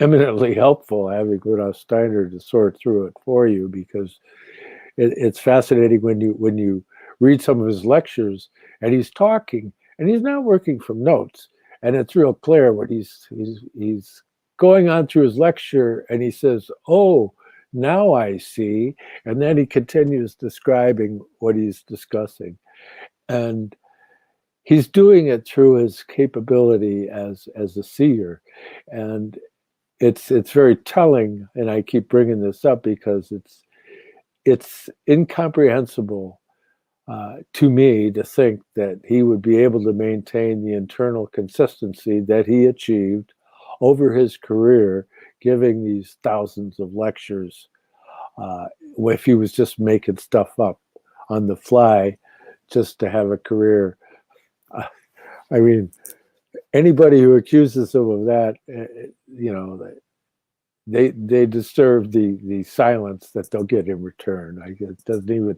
S1: eminently helpful having Rudolf Steiner to sort through it for you, because it's fascinating when you read some of his lectures and he's talking and he's not working from notes, and it's real clear what he's going on through his lecture, and he says, "Oh, now I see," and then he continues describing what he's discussing, and he's doing it through his capability as a seer. And it's very telling, and I keep bringing this up because it's incomprehensible to me to think that he would be able to maintain the internal consistency that he achieved over his career, giving these thousands of lectures, if he was just making stuff up on the fly just to have a career. I mean, anybody who accuses him of that, they deserve the silence that they'll get in return. It doesn't even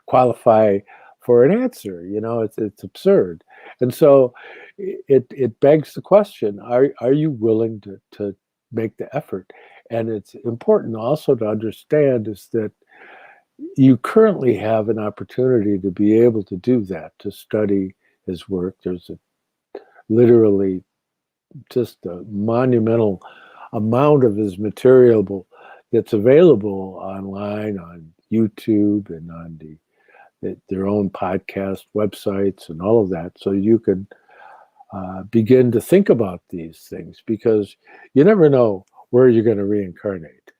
S1: qualify for an answer. It's absurd. And so it begs the question: Are you willing to make the effort? And it's important also to understand is that you currently have an opportunity to be able to do that, to study his work. There's literally just a monumental amount of his material that's available online on YouTube and on their own podcast websites and all of that, so you can begin to think about these things, because you never know where you're going to reincarnate.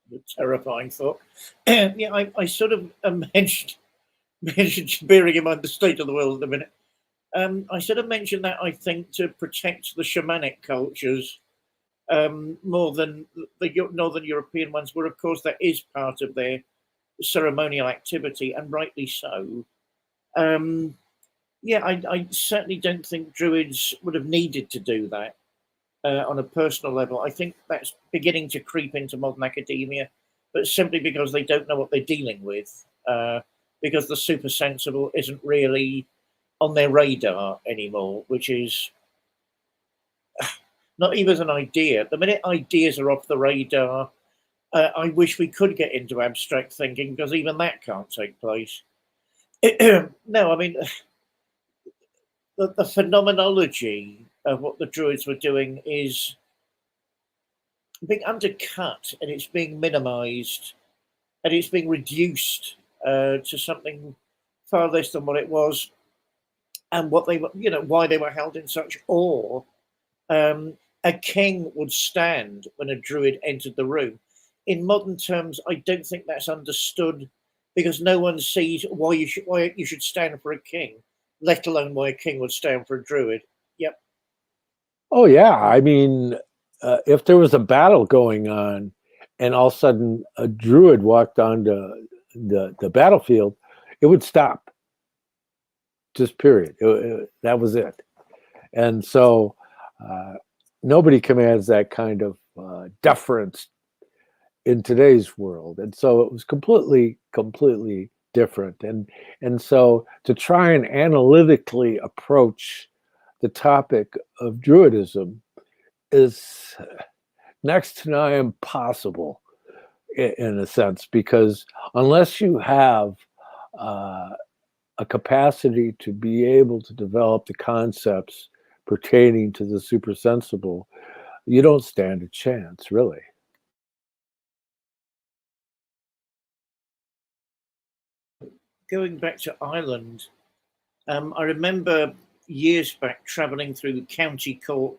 S2: The terrifying thought. Yeah, I sort of mentioned bearing in mind the state of the world at the minute. I sort of mentioned that I think to protect the shamanic cultures more than the Northern European ones, where of course that is part of their ceremonial activity, and rightly so. Yeah, I certainly don't think Druids would have needed to do that on a personal level. I think that's beginning to creep into modern academia, but simply because they don't know what they're dealing with, because the super sensible isn't really on their radar anymore, which is not even an idea. The minute ideas are off the radar, I wish we could get into abstract thinking, because even that can't take place. No, I mean, the phenomenology of what the Druids were doing is being undercut, and it's being minimized, and it's being reduced to something far less than what it was, and what they were, why they were held in such awe. A king would stand when a druid entered the room. In modern terms, I don't think that's understood, because no one sees why you should stand for a king, let alone why a king would stand for a druid. Yep.
S1: Oh yeah, I mean, if there was a battle going on, and all of a sudden a druid walked onto the battlefield, it would stop. Just period. That was it. And so nobody commands that kind of deference in today's world. And so it was completely different. And so to try and analytically approach the topic of Druidism is next to nigh impossible in a sense, because unless you have a capacity to be able to develop the concepts pertaining to the supersensible, you don't stand a chance, really.
S2: Going back to Ireland, I remember years back travelling through County Cork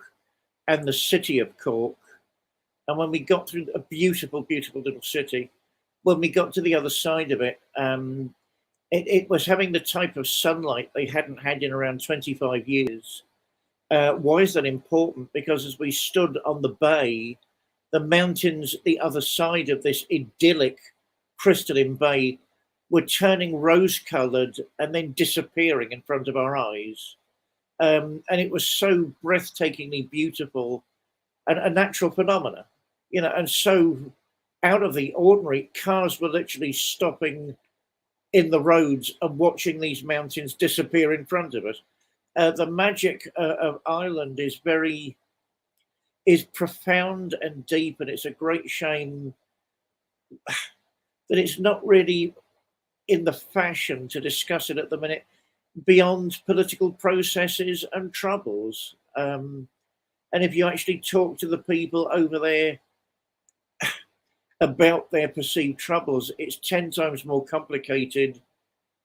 S2: and the city of Cork. And when we got through a beautiful, beautiful little city, when we got to the other side of it, it was having the type of sunlight they hadn't had in around 25 years. Why is that important? Because as we stood on the bay, the mountains at the other side of this idyllic crystalline bay were turning rose-coloured and then disappearing in front of our eyes. And it was so breathtakingly beautiful, and a natural phenomena, and so out of the ordinary. Cars were literally stopping in the roads and watching these mountains disappear in front of us. The magic of Ireland is profound and deep, and it's a great shame that it's not really in the fashion to discuss it at the minute beyond political processes and troubles. And if you actually talk to the people over there about their perceived troubles, it's 10 times more complicated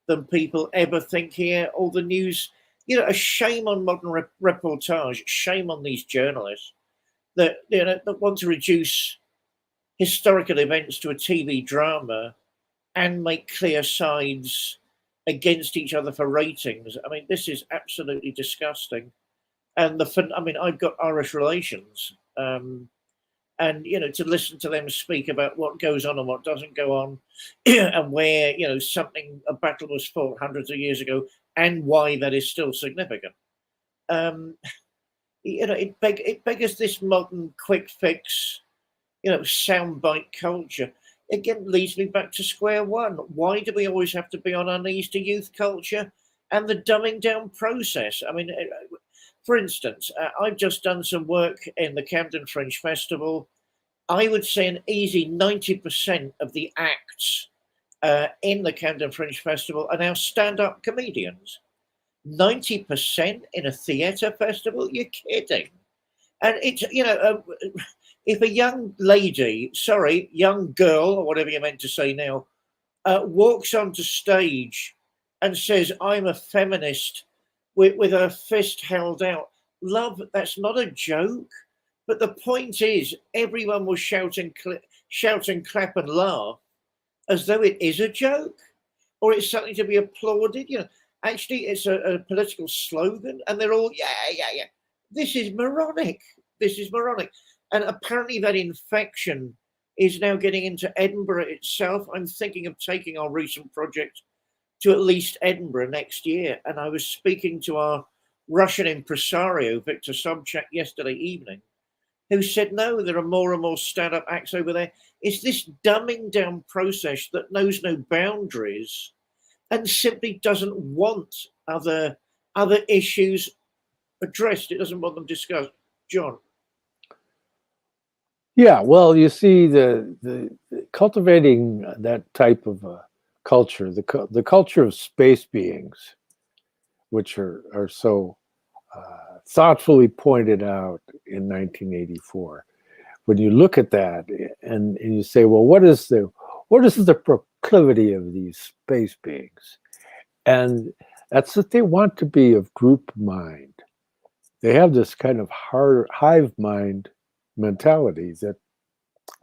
S2: than people ever think here. All the news, a shame on modern reportage, shame on these journalists that that want to reduce historical events to a TV drama and make clear sides against each other for ratings. I mean, this is absolutely disgusting. And I've got Irish relations, and to listen to them speak about what goes on and what doesn't go on, and where a battle was fought hundreds of years ago, and why that is still significant. Um, it beggars this modern quick fix, soundbite culture. Again, leads me back to square one. Why do we always have to be on our knees to youth culture and the dumbing down process? I mean, for instance, I've just done some work in the Camden Fringe Festival. I would say an easy 90% of the acts in the Camden Fringe Festival are now stand-up comedians. 90% in a theatre festival? You're kidding. And it's, if a young lady, young girl, or whatever you're meant to say now, walks onto stage and says, I'm a feminist, with her fist held out, love, that's not a joke. But the point is, everyone will shout and clap and laugh as though it is a joke, or it's something to be applauded. Actually, it's a political slogan, and they're all, yeah. This is moronic. And apparently that infection is now getting into Edinburgh itself. I'm thinking of taking our recent project to at least Edinburgh next year. And I was speaking to our Russian impresario, Victor Sobchak, yesterday evening, who said, no, there are more and more stand-up acts over there. It's this dumbing down process that knows no boundaries and simply doesn't want other issues addressed. It doesn't want them discussed. John.
S1: Yeah, well, you see, the cultivating that type of culture, the culture of space beings, which are so thoughtfully pointed out in 1984. When you look at that and you say, well, what is the proclivity of these space beings? And that's that they want to be of group mind. They have this kind of hive mind mentality that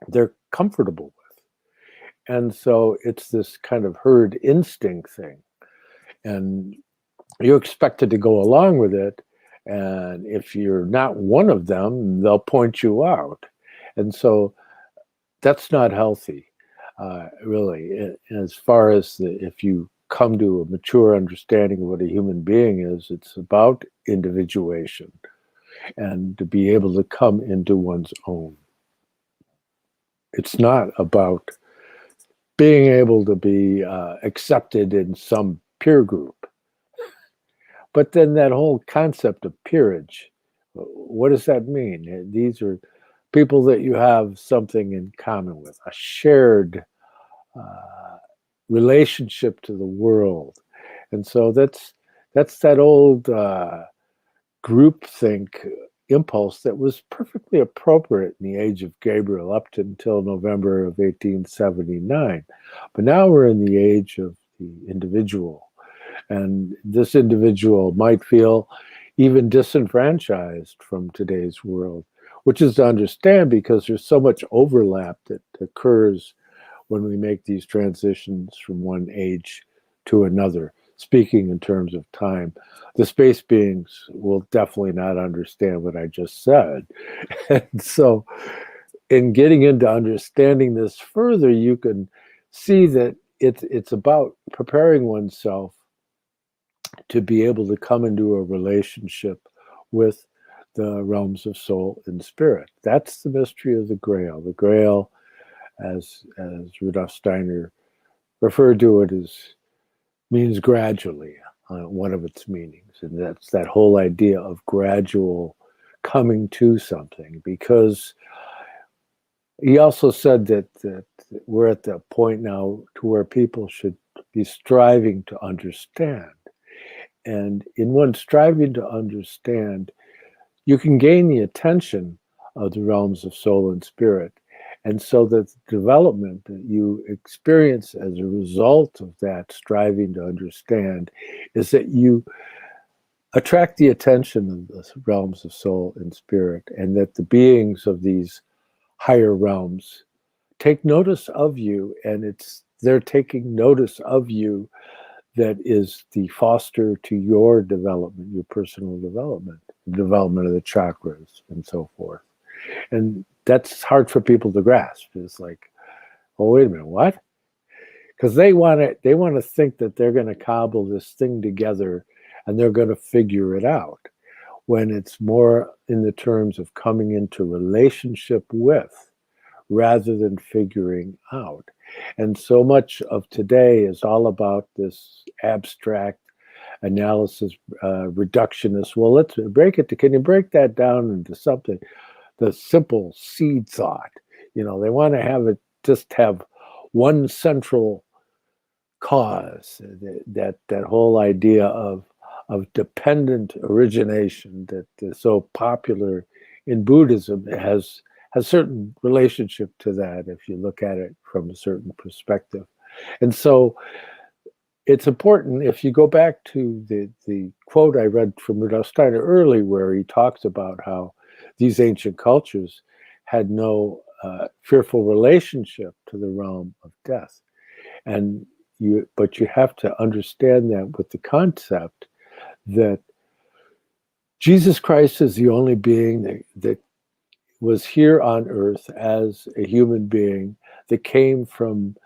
S1: they're comfortable with. And so it's this kind of herd instinct thing. And you're expected to go along with it. And if you're not one of them, they'll point you out. And so that's not healthy, really. As far as if you come to a mature understanding of what a human being is, it's about individuation and to be able to come into one's own. It's not about being able to be accepted in some peer group. But then that whole concept of peerage, what does that mean? These are people that you have something in common with, a shared relationship to the world. And so that's that old groupthink impulse that was perfectly appropriate in the age of Gabriel up until November of 1879. But now we're in the age of the individual. And this individual might feel even disenfranchised from today's world, which is to understand because there's so much overlap that occurs when we make these transitions from one age to another. Speaking in terms of time, the space beings will definitely not understand what I just said. And so in getting into understanding this further, you can see that it's about preparing oneself to be able to come into a relationship with the realms of soul and spirit. That's the mystery of the Grail. The Grail, as Rudolf Steiner referred to it, means gradually, one of its meanings. And that's that whole idea of gradual coming to something, because he also said that we're at the point now to where people should be striving to understand. And in one striving to understand, you can gain the attention of the realms of soul and spirit. And so that the development that you experience as a result of that striving to understand is that you attract the attention of the realms of soul and spirit, and that the beings of these higher realms take notice of you, and they're taking notice of you that is the foster to your development, your personal development, the development of the chakras and so forth. And that's hard for people to grasp. It's like, oh, wait a minute, what? Because they want to think that they're going to cobble this thing together and they're going to figure it out, when it's more in the terms of coming into relationship with rather than figuring out. And so much of today is all about this abstract analysis, reductionist. Well, let's break it. Can you break that down into something? The simple seed thought. They want to have it just have one central cause. That whole idea of dependent origination that is so popular in Buddhism has a certain relationship to that if you look at it from a certain perspective. And so it's important, if you go back to the quote I read from Rudolf Steiner early, where he talks about how these ancient cultures had no fearful relationship to the realm of death. But you have to understand that with the concept that Jesus Christ is the only being that was here on earth as a human being that came from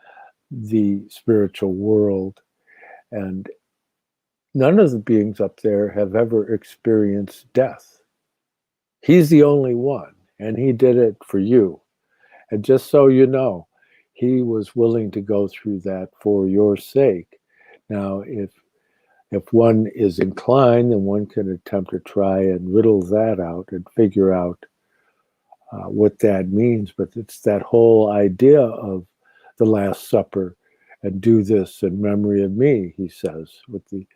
S1: the spiritual world, And none of the beings up there have ever experienced death. He's the only one, and he did it for you. And just so you know, he was willing to go through that for your sake. Now, if one is inclined, then one can attempt to try and riddle that out and figure out what that means. But it's that whole idea of the Last Supper, and do this in memory of me, he says, with the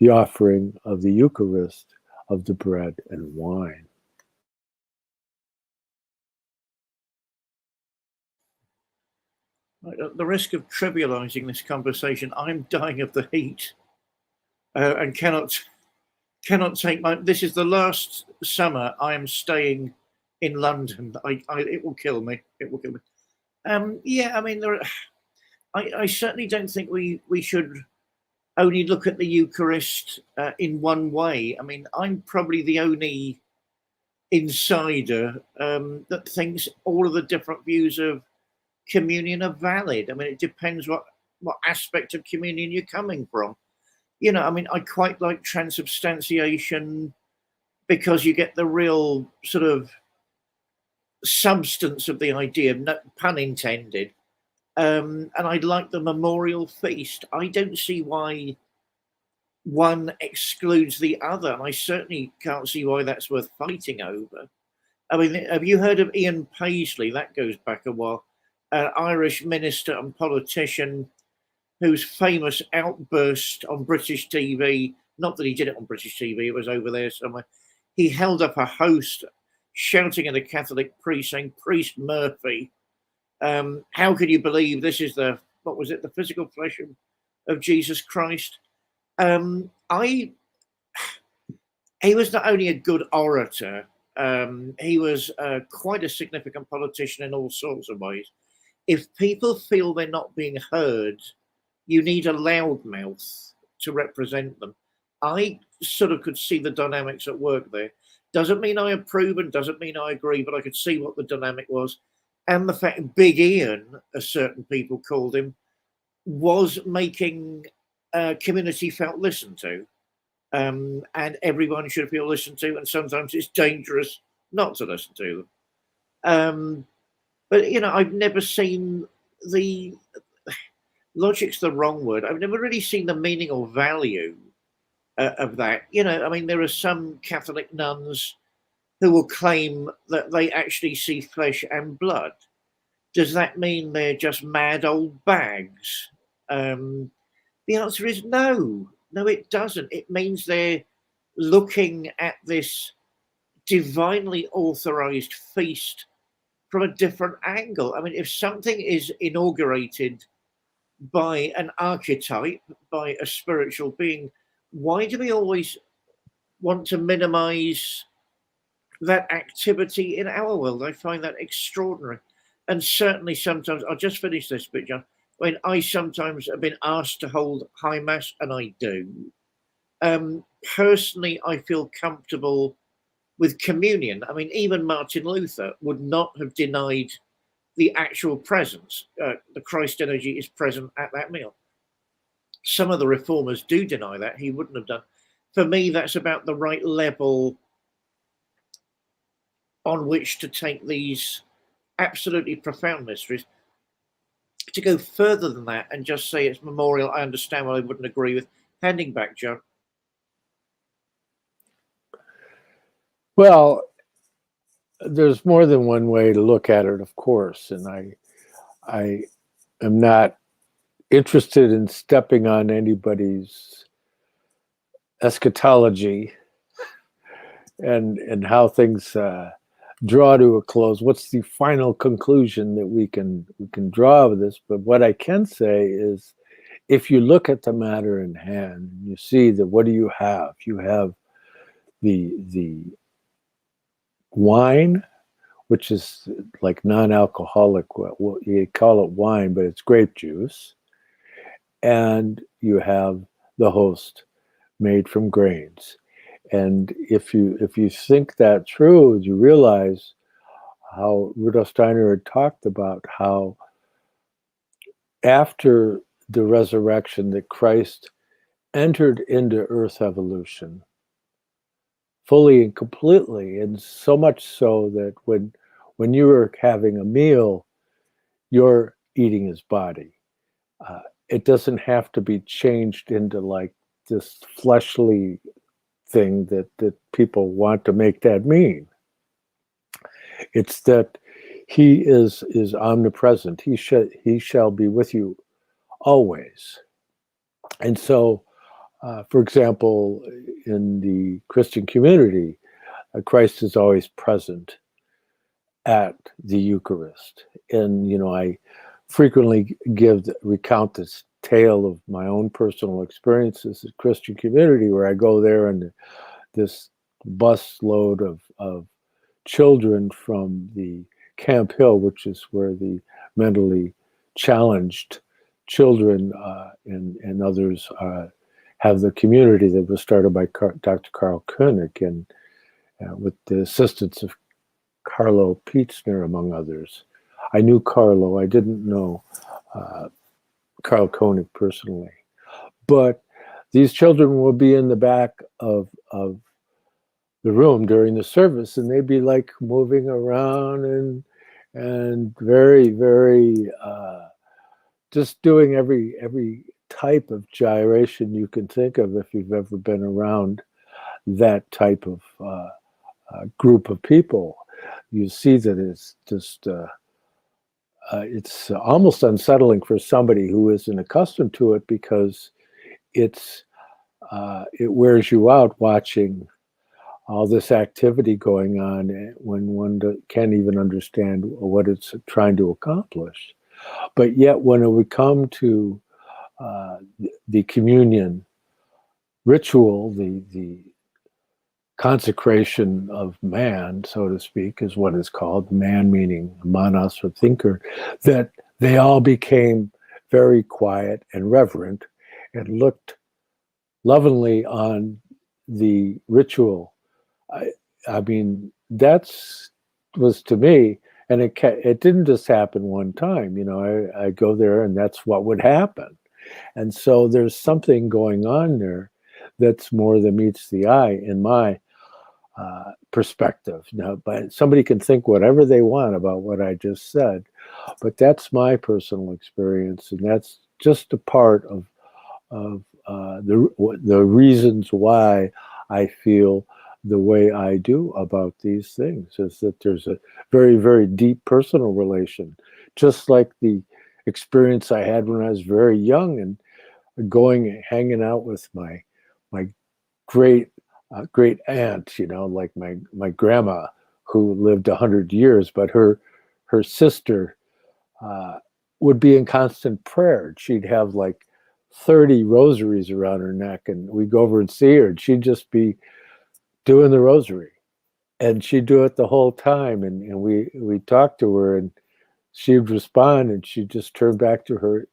S1: offering of the Eucharist, of the bread and wine.
S2: At the risk of trivializing this conversation, I'm dying of the heat and cannot take my. This is the last summer I am staying in London. It will kill me. It will kill me. Yeah, I mean, I certainly don't think we should only look at the Eucharist in one way. I mean, I'm probably the only insider that thinks all of the different views of communion are valid. I mean, it depends what aspect of communion you're coming from. You know, I mean, I quite like transubstantiation because you get the real sort of substance of the idea, no pun intended. And I like the memorial feast. I don't see why one excludes the other. And I certainly can't see why that's worth fighting over. I mean, have you heard of Ian Paisley? That goes back a while. An Irish minister and politician whose famous outburst on British TV, not that he did it on British TV, it was over there somewhere, he held up a host shouting at a Catholic priest saying, "Priest Murphy, how can you believe this is the physical flesh of Jesus Christ?" He was not only a good orator, he was quite a significant politician in all sorts of ways. If people feel they're not being heard, you need a loudmouth to represent them. I sort of could see the dynamics at work there. Doesn't mean I approve and doesn't mean I agree, but I could see what the dynamic was. And the fact Big Ian, as certain people called him, was making community felt listened to. And everyone should feel listened to, and sometimes it's dangerous not to listen to them. But, you know, I've never seen logic's the wrong word. I've never really seen the meaning or value of that. You know, I mean, there are some Catholic nuns who will claim that they actually see flesh and blood. Does that mean they're just mad old bags? The answer is no. No, it doesn't. It means they're looking at this divinely authorized feast from a different angle. I mean, if something is inaugurated by an archetype, by a spiritual being, why do we always want to minimize that activity in our world? I find that extraordinary. And certainly sometimes, I'll just finish this bit, John. When I sometimes have been asked to hold high mass, and I do, personally, I feel comfortable with communion. I mean, even Martin Luther would not have denied the actual presence. The Christ energy is present at that meal. Some of the reformers do deny that. He wouldn't have done. For me, that's about the right level on which to take these absolutely profound mysteries. To go further than that and just say it's memorial, I understand what I wouldn't agree with. Handing back, John.
S1: Well, there's more than one way to look at it, of course, and I am not interested in stepping on anybody's eschatology and how things draw to a close. What's the final conclusion that we can draw of this? But what I can say is, if you look at the matter in hand, you see that what do you have? You have the wine, which is like non-alcoholic. Well, you call it wine, but it's grape juice. And you have the host made from grains. And if you think that through, you realize how Rudolf Steiner had talked about how after the resurrection that Christ entered into Earth evolution fully and completely, and so much so that when you were having a meal, you're eating his body. It doesn't have to be changed into like this fleshly thing that people want to make that mean. It's that he is omnipresent. He shall be with you always. And so, for example, in the Christian community, Christ is always present at the Eucharist. And, I frequently recount this tale of my own personal experiences at Christian community, where I go there and this bus load of children from the Camp Hill, which is where the mentally challenged children and others have the community that was started by Dr. Karl Koenig, and with the assistance of Carlo Pietzner, among others. I knew Carlo. I didn't know Karl Koenig personally. But these children will be in the back of the room during the service, and they'd be like moving around and very, very just doing every type of gyration you can think of if you've ever been around that type of group of people. You see that it's just it's almost unsettling for somebody who isn't accustomed to it, because it wears you out watching all this activity going on when one can't even understand what it's trying to accomplish. But yet when it would come to the communion ritual, the consecration of man, so to speak, is what is called, man meaning manos, or thinker, that they all became very quiet and reverent and looked lovingly on the ritual. I mean, was to me, and it didn't just happen one time. I go there and that's what would happen. And so there's something going on there that's more than meets the eye in my perspective. Now, but somebody can think whatever they want about what I just said, but that's my personal experience, and that's just a part of the reasons why I feel the way I do about these things, is that there's a very, very deep personal relation, just like the experience I had when I was very young and hanging out with my great aunt, like my grandma, who lived 100 years, but her sister would be in constant prayer. She'd have like 30 rosaries around her neck, and we'd go over and see her, and she'd just be doing the rosary, and she'd do it the whole time. And we talked to her, and she'd respond, and she'd just turn back to her,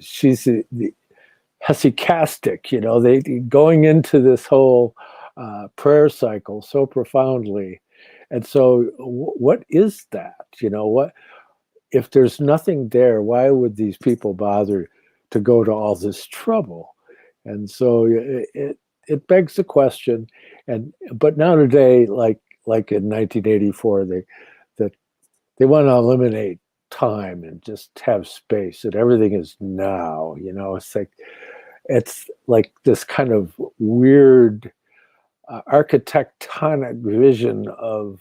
S1: she's the hesychastic, they going into this whole prayer cycle so profoundly. And so what is that? What if there's nothing there? Why would these people bother to go to all this trouble? And so it begs the question. But now today, like in 1984, they want to eliminate time and just have space, and everything is now. It's like this kind of weird architectonic vision of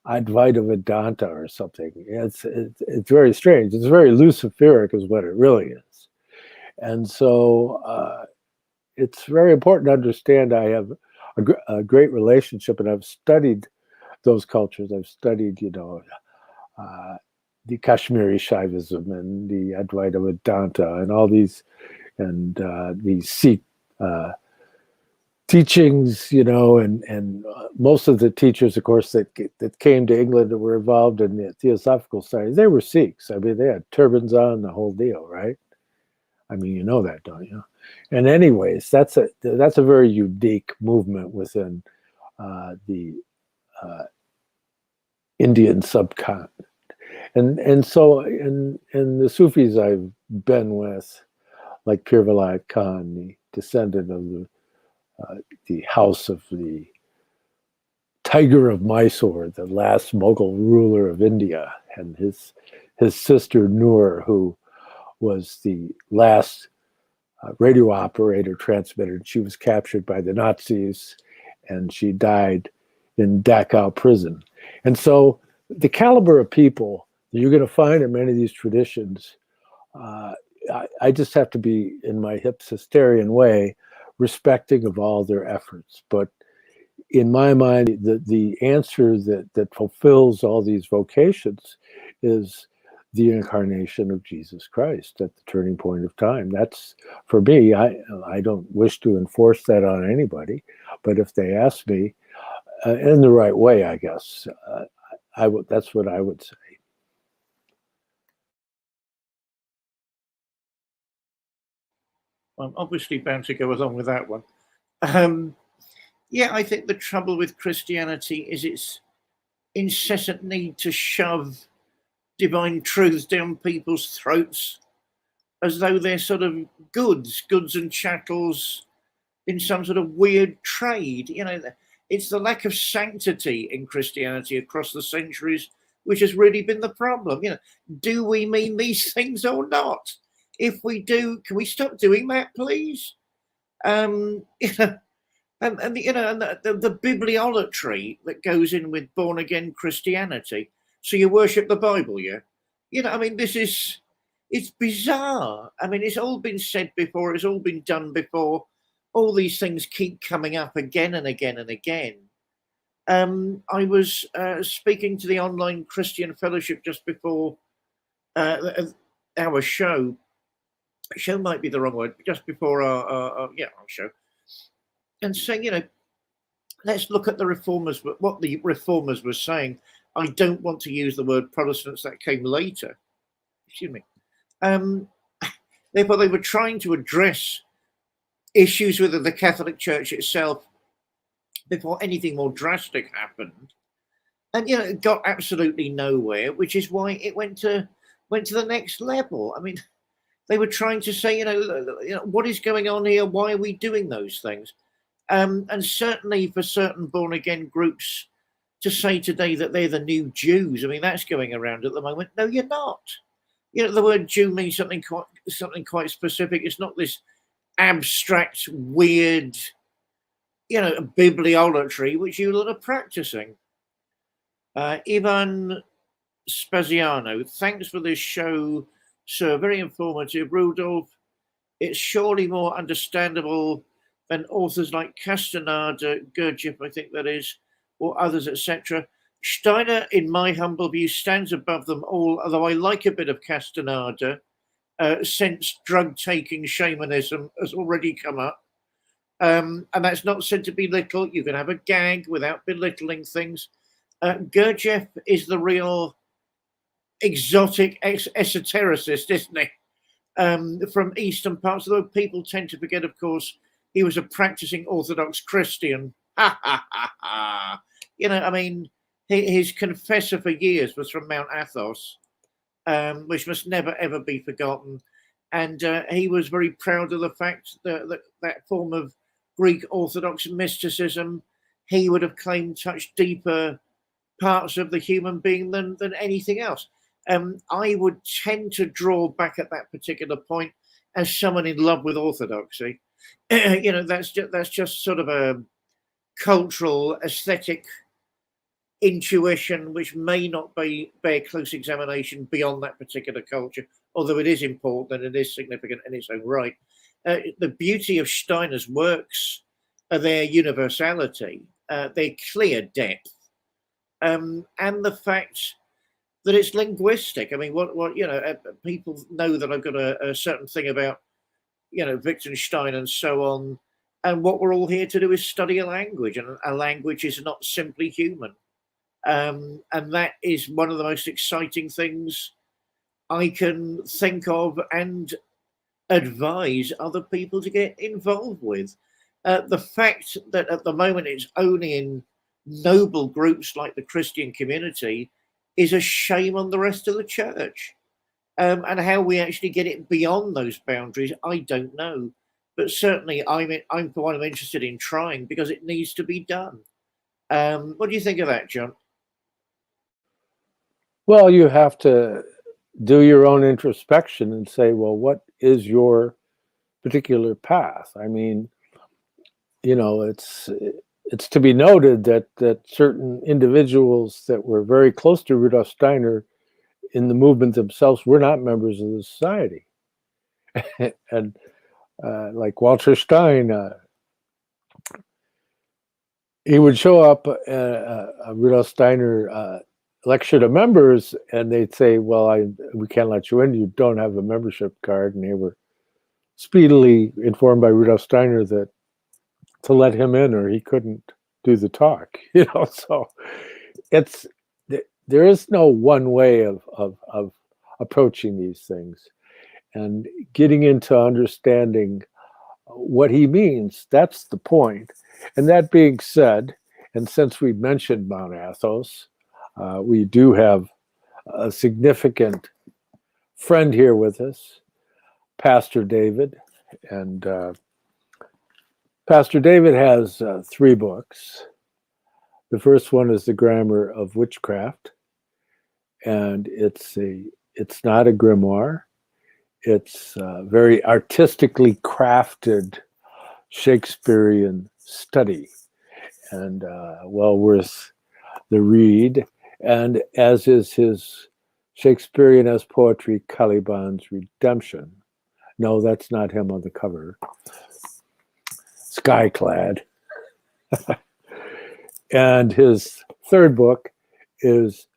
S1: Advaita Vedanta or something. It's very strange. It's very Luciferic is what it really is. And so it's very important to understand I have a great relationship, and I've studied those cultures. I've studied, the Kashmiri Shaivism and the Advaita Vedanta and all these, and the Sikh teachings, and most of the teachers, of course, that came to England and were involved in the Theosophical Society, they were Sikhs. I mean, they had turbans on, the whole deal, right? I mean, you know that, don't you? And anyways, that's a very unique movement within the Indian subcontinent. And so in the Sufis I've been with, like Pirvalai Khan, the descendant of the house of the Tiger of Mysore, the last Mughal ruler of India, and his sister Noor, who was the last radio operator transmitter. She was captured by the Nazis, and she died in Dachau prison. And so the caliber of people that you're going to find in many of these traditions, I just have to be, in my hipsisterian way, respecting of all their efforts. But in my mind, the answer that fulfills all these vocations is the incarnation of Jesus Christ at the turning point of time. That's, for me, I don't wish to enforce that on anybody, but if they ask me, in the right way, I guess, that's what I would say.
S2: I'm obviously bound to go along with that one. Yeah, I think the trouble with Christianity is its incessant need to shove divine truths down people's throats as though they're sort of goods and chattels in some sort of weird trade. You know, it's the lack of sanctity in Christianity across the centuries which has really been the problem. You know, do we mean these things or not? If we do, can we stop doing that, please? You know, and you know, and the bibliolatry that goes in with born again Christianity. So you worship the Bible, yeah? You know, I mean, it's bizarre. I mean, it's all been said before. It's all been done before. All these things keep coming up again and again and again. I was speaking to the online Christian Fellowship just before our show. Show might be the wrong word. Just before our show, and saying, you know, let's look at the reformers. What the reformers were saying. I don't want to use the word Protestants. That came later. Excuse me. Therefore, they were trying to address issues with the Catholic Church itself before anything more drastic happened, and you know, it got absolutely nowhere. Which is why it went to the next level. I mean, they were trying to say, you know, what is going on here? Why are we doing those things? And certainly for certain born again groups to say today that they're the new Jews. I mean, that's going around at the moment. No, you're not. You know, the word Jew means something quite specific. It's not this abstract, weird, you know, bibliolatry which you lot are practicing. Ivan Spaziano, thanks for this show, sir. Very informative. Rudolf, it's surely more understandable than authors like Castaneda, Gurdjieff, I think that is, or others, etc. Steiner, in my humble view, stands above them all, although I like a bit of Castaneda, since drug-taking shamanism has already come up. And that's not said to belittle. You can have a gag without belittling things. Gurdjieff is the real exotic esotericist, isn't he? From eastern parts of the world. People tend to forget, of course, he was a practicing Orthodox Christian. You know, I mean, his confessor for years was from Mount Athos, which must never, ever be forgotten. And he was very proud of the fact that form of Greek Orthodox mysticism, he would have claimed touched deeper parts of the human being than anything else. I would tend to draw back at that particular point as someone in love with orthodoxy. You know, that's just sort of a cultural, aesthetic intuition which may not bear close examination beyond that particular culture, although it is important and it is significant in its own right. The beauty of Steiner's works are their universality, their clear depth, and the fact that it's linguistic. I mean, what you know, people know that I've got a certain thing about, you know, Wittgenstein and so on, and what we're all here to do is study a language, and a language is not simply human. And that is one of the most exciting things I can think of and advise other people to get involved with. The fact that at the moment it's only in noble groups like the Christian community is a shame on the rest of the church. And how we actually get it beyond those boundaries, I don't know. But certainly, I'm for one, I'm interested in trying because it needs to be done. What do you think of that, John?
S1: Well, you have to do your own introspection and say, well, what is your particular path? I mean, you know, it's to be noted that certain individuals that were very close to Rudolf Steiner in the movement themselves were not members of the society. And like Walter Stein, he would show up Rudolf Steiner lecture to members, and they'd say, well, we can't let you in, you don't have a membership card. And they were speedily informed by Rudolf Steiner that to let him in or he couldn't do the talk, you know. So there is no one way of approaching these things, and getting into understanding what he means, that's the point. And that being said, and since we mentioned Mount Athos, we do have a significant friend here with us, Pastor David. And Pastor David has 3 books. The first one is The Grammar of Witchcraft, and it's not a grimoire. It's a very artistically crafted Shakespearean study, and well worth the read. And as is his Shakespearean as Poetry, Caliban's Redemption. No, that's not him on the cover. Skyclad. And his third book is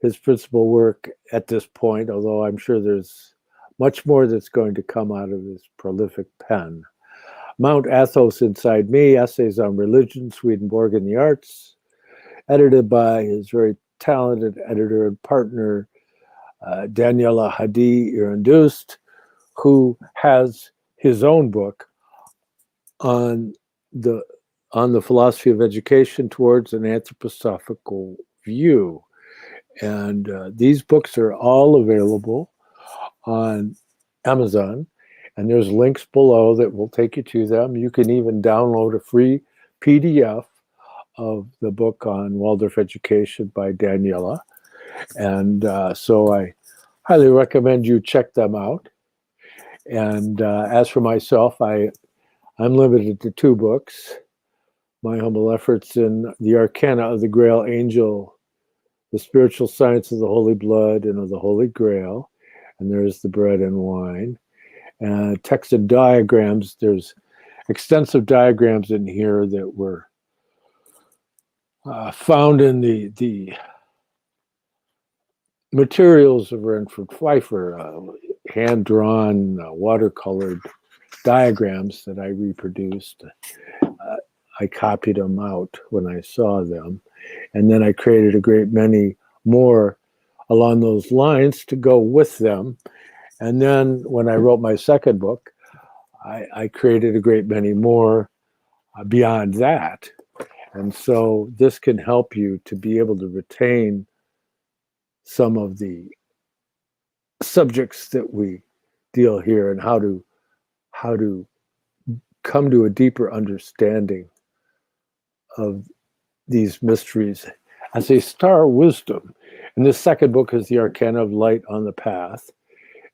S1: his principal work at this point, although I'm sure there's much more that's going to come out of his prolific pen. Mount Athos Inside Me, Essays on Religion, Swedenborg and the Arts, edited by his very talented editor and partner, Daniele-Hadi Irandoost, who has his own book on the philosophy of education towards an anthroposophical view. And these books are all available on Amazon, and there's links below that will take you to them. You can even download a free PDF of the book on Waldorf education by Daniela. And so I highly recommend you check them out. And as for myself, I'm limited to 2 books. My humble efforts in the Arcana of the Grail Angel, the spiritual science of the Holy Blood and of the Holy Grail, and there's the bread and wine. Text and diagrams, there's extensive diagrams in here that were found in the materials of Renfrew Pfeiffer, hand-drawn, watercolored diagrams that I reproduced. I copied them out when I saw them, and then I created a great many more along those lines to go with them. And then when I wrote my second book, I created a great many more beyond that. And so this can help you to be able to retain some of the subjects that we deal here, and how to come to a deeper understanding of these mysteries as a star wisdom. And this second book is The Arcana of Light on the Path,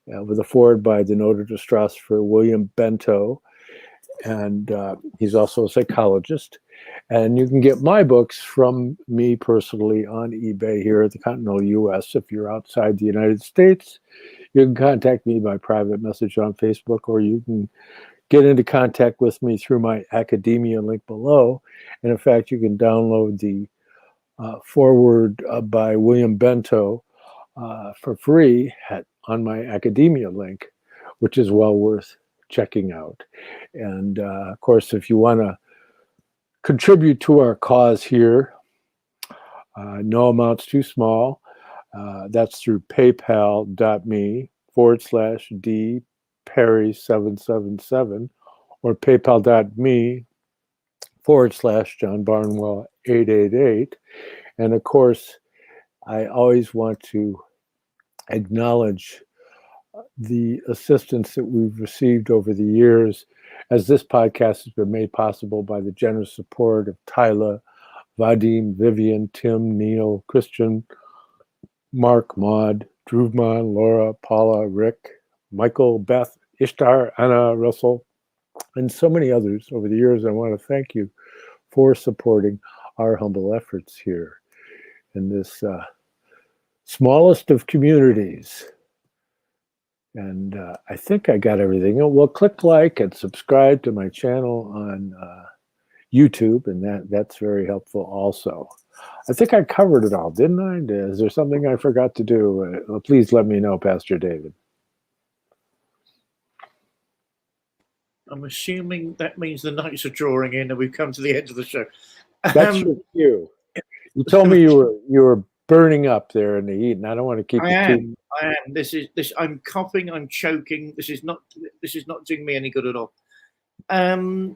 S1: with a foreword by the noted astrosopher William Bento, and he's also a psychologist. And you can get my books from me personally on eBay here at the continental US. If you're outside the United States, you can contact me by private message on Facebook, or you can get into contact with me through my academia link below. And in fact, you can download the foreword by William Bento for free on my academia link, which is well worth checking out. And of course, if you want to contribute to our cause here, no amount's too small. That's through paypal.me/D Parry 777 or paypal.me/John Barnwell 888. And of course, I always want to acknowledge the assistance that we've received over the years, as this podcast has been made possible by the generous support of Tyler, Vadim, Vivian, Tim, Neil, Christian, Mark, Maud, Druvman, Laura, Paula, Rick, Michael, Beth, Ishtar, Anna, Russell, and so many others over the years. I want to thank you for supporting our humble efforts here in this smallest of communities. And I think I got everything. Well, click like and subscribe to my channel on YouTube, and that's very helpful also. I think I covered it all, didn't I? Is there something I forgot to do? Please let me know, Pastor David.
S2: I'm assuming that means the nights are drawing in and we've come to the end of the show.
S1: That's your cue. You told me you were burning up there in the heat, and I don't want to keep you.
S2: I am. This. I'm coughing. I'm choking. This is not doing me any good at all. Yeah,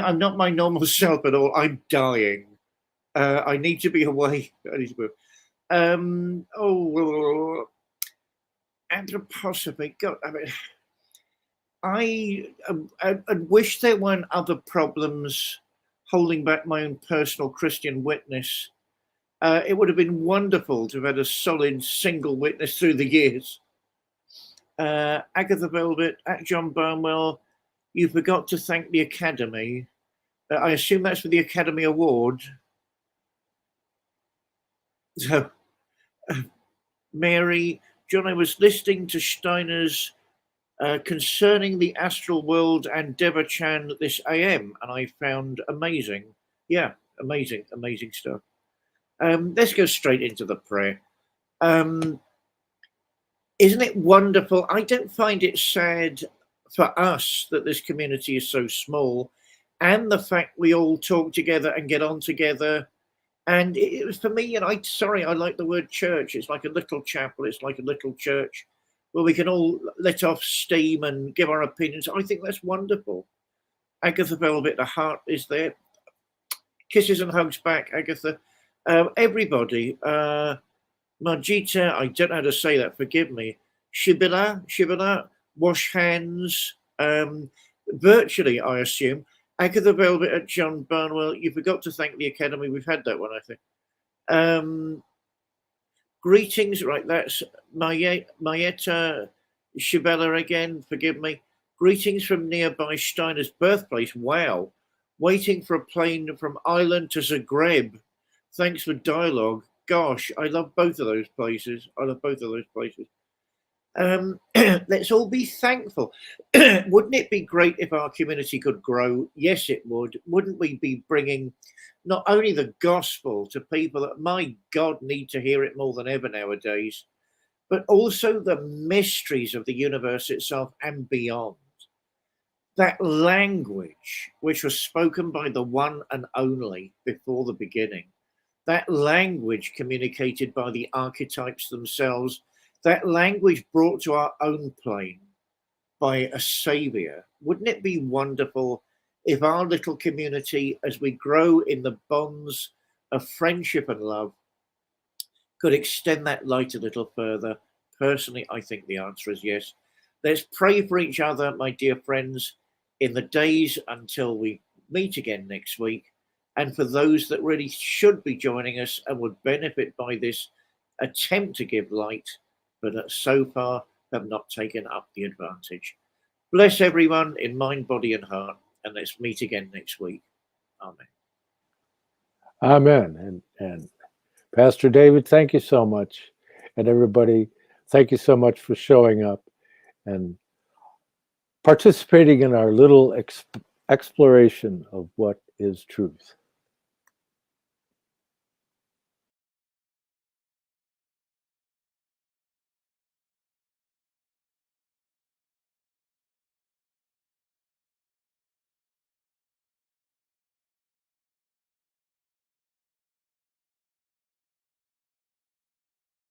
S2: I'm not my normal self at all. I'm dying. I need to be away. I need to be. Anthroposophy. God, I mean, I wish there weren't other problems holding back my own personal Christian witness. It would have been wonderful to have had a solid single witness through the years. Agatha Velvet, at John Barnwell, you forgot to thank the Academy. I assume that's for the Academy Award. So, Mary, John, I was listening to Steiner's concerning the astral world and Deva-chan this AM, and I found amazing. Yeah, amazing stuff. Let's go straight into the prayer. Isn't it wonderful? I don't find it sad for us that this community is so small, and the fact we all talk together and get on together. And it was for me, and I like the word church. It's like a little chapel. It's like a little church where we can all let off steam and give our opinions. I think that's wonderful. Agatha Velvet, the heart is there. Kisses and hugs back, Agatha. Everybody. Margita, I don't know how to say that, forgive me. Shibila, wash hands. Virtually, I assume. Agatha Velvet at John Barnwell. You forgot to thank the Academy. We've had that one, I think. Greetings, right, that's Mayetta Shibella again, forgive me. Greetings from nearby Steiner's birthplace. Wow. Waiting for a plane from Ireland to Zagreb. Thanks for dialogue. Gosh, I love both of those places. Let's all be thankful. Wouldn't it be great if our community could grow? Yes, it would. Wouldn't we be bringing not only the gospel to people that, my God, need to hear it more than ever nowadays, but also the mysteries of the universe itself and beyond? That language which was spoken by the one and only before the beginning, that language communicated by the archetypes themselves, that language brought to our own plane by a savior. Wouldn't it be wonderful if our little community, as we grow in the bonds of friendship and love, could extend that light a little further? Personally, I think the answer is yes. Let's pray for each other, my dear friends, in the days until we meet again next week. And for those that really should be joining us and would benefit by this attempt to give light, but that so far have not taken up the advantage. Bless everyone in mind, body, and heart, and let's meet again next week. Amen.
S1: Amen. And Pastor David, thank you so much. And everybody, thank you so much for showing up and participating in our little exploration of what is truth.